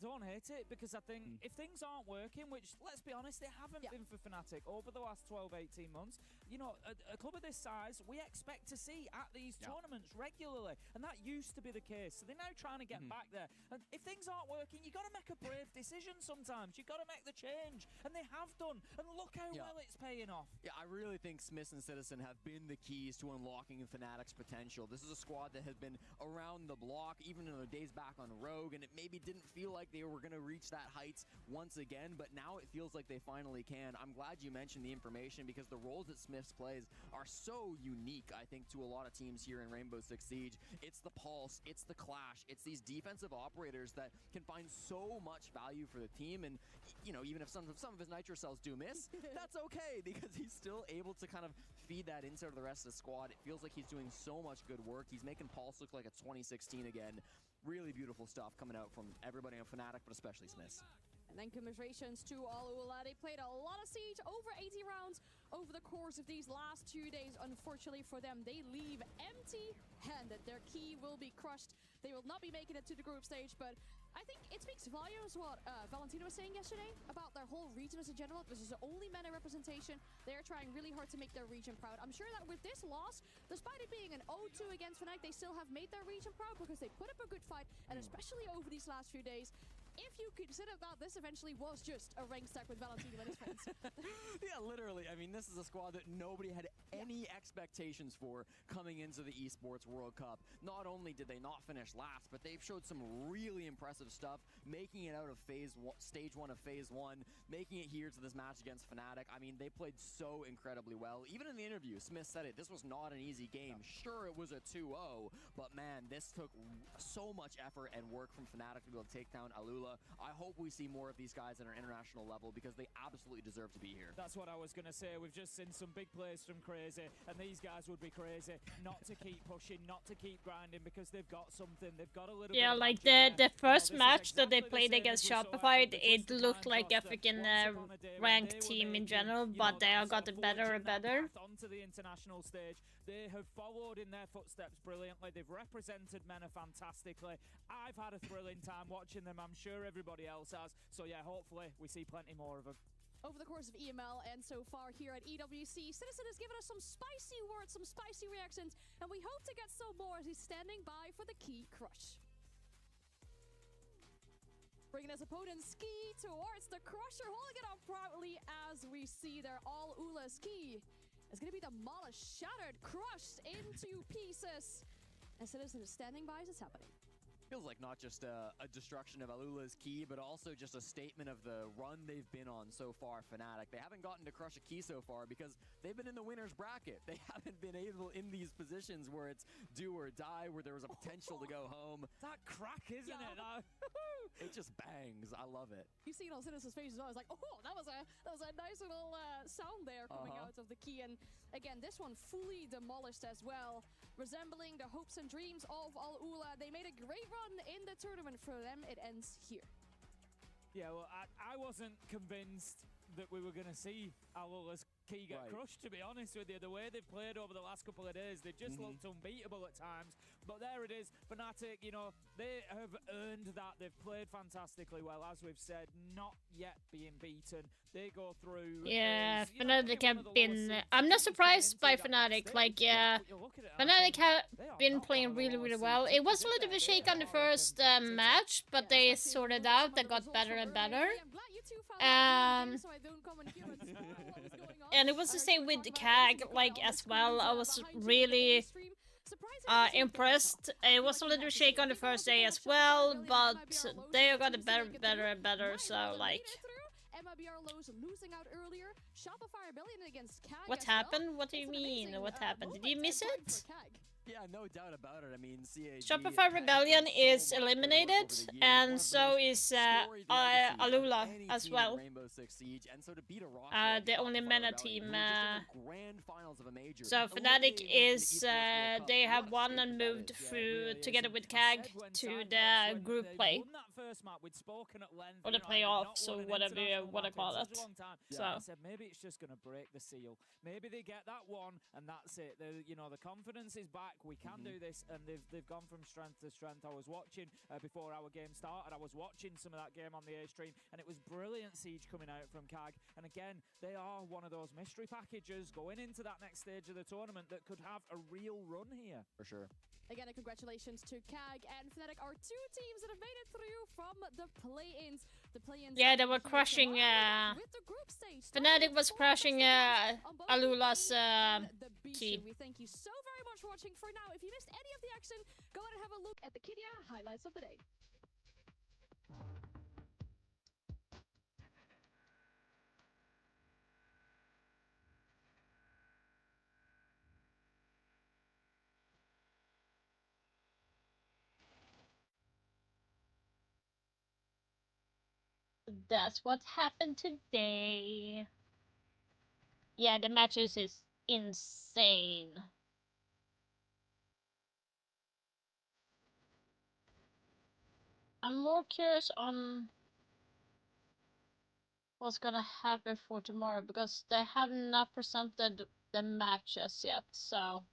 don't hate it because I think if things aren't working, which, let's be honest, they haven't been for Fnatic over the last 12, 18 months, you know, a club of this size, we expect to see at these tournaments regularly. And that used to be the case. So they're now trying to get back there. And if things aren't working, you got to make a brave decision sometimes. You got to make the change. And they have done. And look how well it's paying off. Yeah, I really think Smiths and Citizen have been the keys to unlocking Fnatic's potential. This is a squad that has been around the block, even in their days back on Rogue, and it maybe didn't feel like they were going to reach that heights once again, but now it feels like they finally can. I'm glad you mentioned the information because the roles that Smiths plays are so unique, I think, to a lot of teams here in Rainbow Six Siege. It's the pulse, it's the clash, it's these defensive operators that can find so much value for the team, and, you know, even if some of his nitro cells do miss, that's okay because he's still able to kind of feed that into the rest of the squad. It feels like he's doing so much good work. He's making Pulse look like a 2016 again. Really beautiful stuff coming out from everybody on Fnatic, but especially Smiths. And then commiserations to Alula. They played a lot of Siege, over 80 rounds over the course of these last 2 days. Unfortunately for them, they leave empty-handed. Their key will be crushed. They will not be making it to the group stage, but I think it speaks volumes what Valentino was saying yesterday about their whole region as a general. This is the only meta representation. They're trying really hard to make their region proud. I'm sure that with this loss, despite it being an 0-2 against Fnatic, they still have made their region proud because they put up a good fight, and especially over these last few days, if you consider that this eventually was just a rank stack with Valentino and his friends. Yeah, literally. I mean, this is a squad that nobody had any expectations for coming into the Esports World Cup. Not only did they not finish last, but they've showed some really impressive stuff, making it out of stage 1 of phase 1, making it here to this match against Fnatic. I mean, they played so incredibly well. Even in the interview, Smith said it. This was not an easy game. Sure, it was a 2-0, but man, this took so much effort and work from Fnatic to be able to take down Alula. I hope we see more of these guys at our international level because they absolutely deserve to be here. That's what I was going to say. We've just seen some big plays from Crazy, and these guys would be crazy not to keep pushing, not to keep grinding because they've got something. They've got a little bit of like magic the there. first You know, match that they exactly played the same against as we saw Shopify, out of the it Twisted looked Time like a roster. freaking Once upon a day when ranked they were team in making, general, you know, but they that all sort gotten of better and forging that better. path onto the international stage. They have followed in their footsteps brilliantly. They've represented MENA fantastically. I've had a thrilling time watching them. I'm sure everybody else has. So yeah, hopefully we see plenty more of them. Over the course of EML and so far here at EWC, Citizen has given us some spicy words, some spicy reactions, and we hope to get some more as he's standing by for the key crush. Bringing his opponent's ski towards the crusher, holding it up proudly as we see there. All Ula's key is going to be demolished, shattered, crushed into pieces. And Citizen is standing by as it's happening. Feels like not just a destruction of Alula's key, but also just a statement of the run they've been on so far, Fnatic. They haven't gotten to crush a key so far because they've been in the winner's bracket. They haven't been able in these positions where it's do or die, where there was a potential to go home. That crack, isn't it? It just bangs. I love it. You see it on Citizen's face as well. It's like, oh, that was a nice little sound there coming out of the key. And again, this one fully demolished as well, resembling the hopes and dreams of Al Ula. They made a great run in the tournament. For them, it ends here. Yeah, well, I wasn't convinced that we were going to see Alula's key get crushed, to be honest with you. The way they've played over the last couple of days, they just looked unbeatable at times. But there it is, Fnatic, you know, they have earned that. They've played fantastically well, as we've said, not yet being beaten. They go through. Yeah, as, you know, Fnatic maybe one have of the lower been. seeds. I'm not Teams coming surprised by into that next Fnatic. stage. Like, yeah, But you look at it and I Fnatic think have they are been not one playing of the really, lower really seeds. well. It was a Teams little in bit there, they shake on the are first looking match, but Yeah, they especially sorted looking at out. some They of the got results better from and earlier. better. Hey, I'm glad you two found out during the game, so I don't come and hear us spoil what was going on. And it was the So same we're with talking about CAG, everything like, on the as well. screens, I was behind you in the really stream. Surprisingly, impressed. It was a little shake on the first day as well, but they got it better, better and better. So like, losing out earlier. Shopify Rebellion against CAG what as well. happened? What do you It's an mean? amazing, What happened? Did you moment miss and time it? for CAG. Yeah, no doubt about it. I mean, CAG Shopify has Rebellion done so is much good work eliminated, over the years. One and of the so most is storied legacies of Alula any as team well. in Rainbow Six Siege, and so to beat a roster like The only Shopify MENA Rebellion, team. who were just in the grand finals of a major, So Fnatic eliminating them from the is Esports World Cup. they have What a won and statement that moved is. through really is. together And with I CAG said when to Sandbox, the when group they play won that first map, we'd spoken at length, or you the know, they've not playoffs or won an whatever you international wanna map in call such it. a long time. So I said maybe it's just gonna break the seal. Maybe they get that one and that's it. You know, the confidence is back. We can do this, and they've gone from strength to strength. I was watching before our game started. I was watching some of that game on the A stream, and it was brilliant siege coming out from CAG. And again, they are one of those mystery packages going into that next stage of the tournament that could have a real run here. For sure. Again, congratulations to CAG and Fnatic, our two teams that have made it through from the play-ins. The play-ins. yeah, they were crushing. With the group stage. Fnatic was crushing on both the Alula's A and the B team. stream. We thank you so very much for watching. For now, if you missed any of the action, go ahead and have a look at the Kidia highlights of the day. That's what happened today. Yeah, the matches is insane. I'm more curious on what's gonna happen for tomorrow because they have not presented the matches yet. So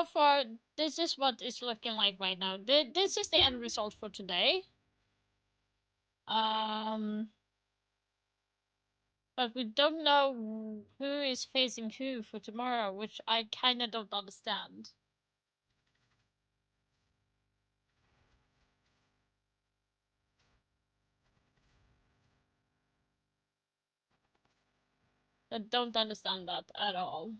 far, this is what it's looking like right now. This is the end result for today. But we don't know who is facing who for tomorrow, which I kinda don't understand. I don't understand that at all.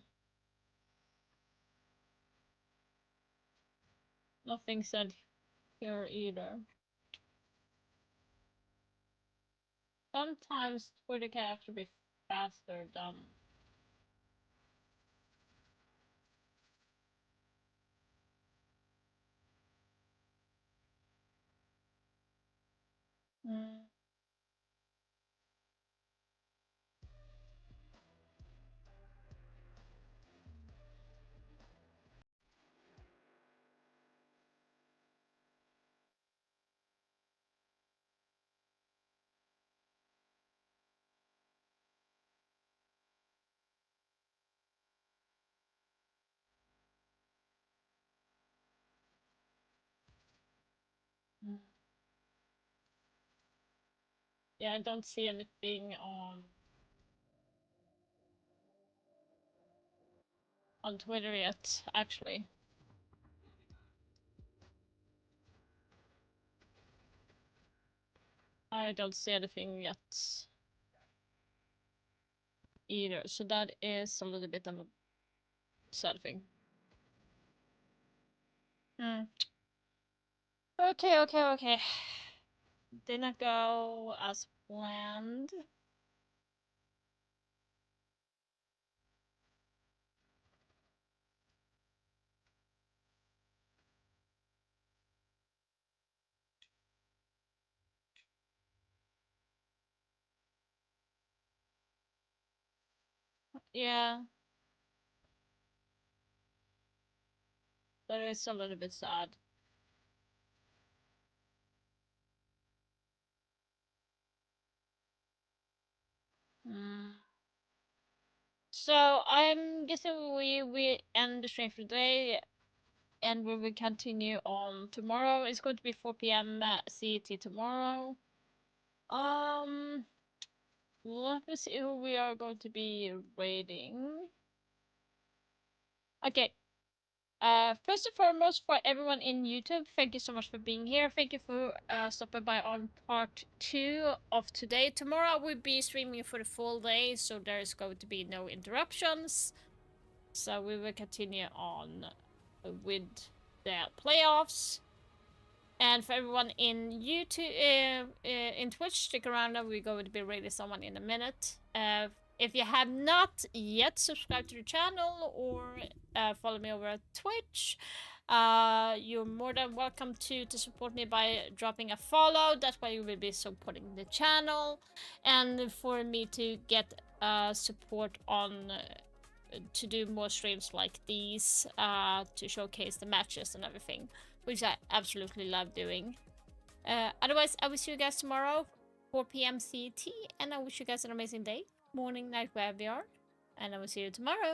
Nothing said here either. Sometimes Twitter can actually be faster than. Mm. Mm. Yeah, I don't see anything on Twitter yet, actually. I don't see anything yet either, so that is a little bit of a sad thing. Hmm. Okay. Didn't go as planned. Yeah, that is a little bit sad. Hmm. So I'm guessing we end the stream for today. and we will continue on tomorrow. It's going to be 4 p.m. CET tomorrow. Let me see who we are going to be raiding. Okay. First and foremost, for everyone in YouTube, thank you so much for being here. Thank you for stopping by on part 2 of today. Tomorrow I will be streaming for the full day, so there's going to be no interruptions. So we will continue on with the playoffs. And for everyone in YouTube, in Twitch, stick around. We're going to be raiding someone in a minute. If you have not yet subscribed to the channel or follow me over at Twitch, you're more than welcome to support me by dropping a follow. That way you will be supporting the channel, and for me to get support on to do more streams like these, to showcase the matches and everything, which I absolutely love doing. Otherwise, I will see you guys tomorrow, 4 p.m. CET, and I wish you guys an amazing day, morning, night, wherever you are, and I will see you tomorrow.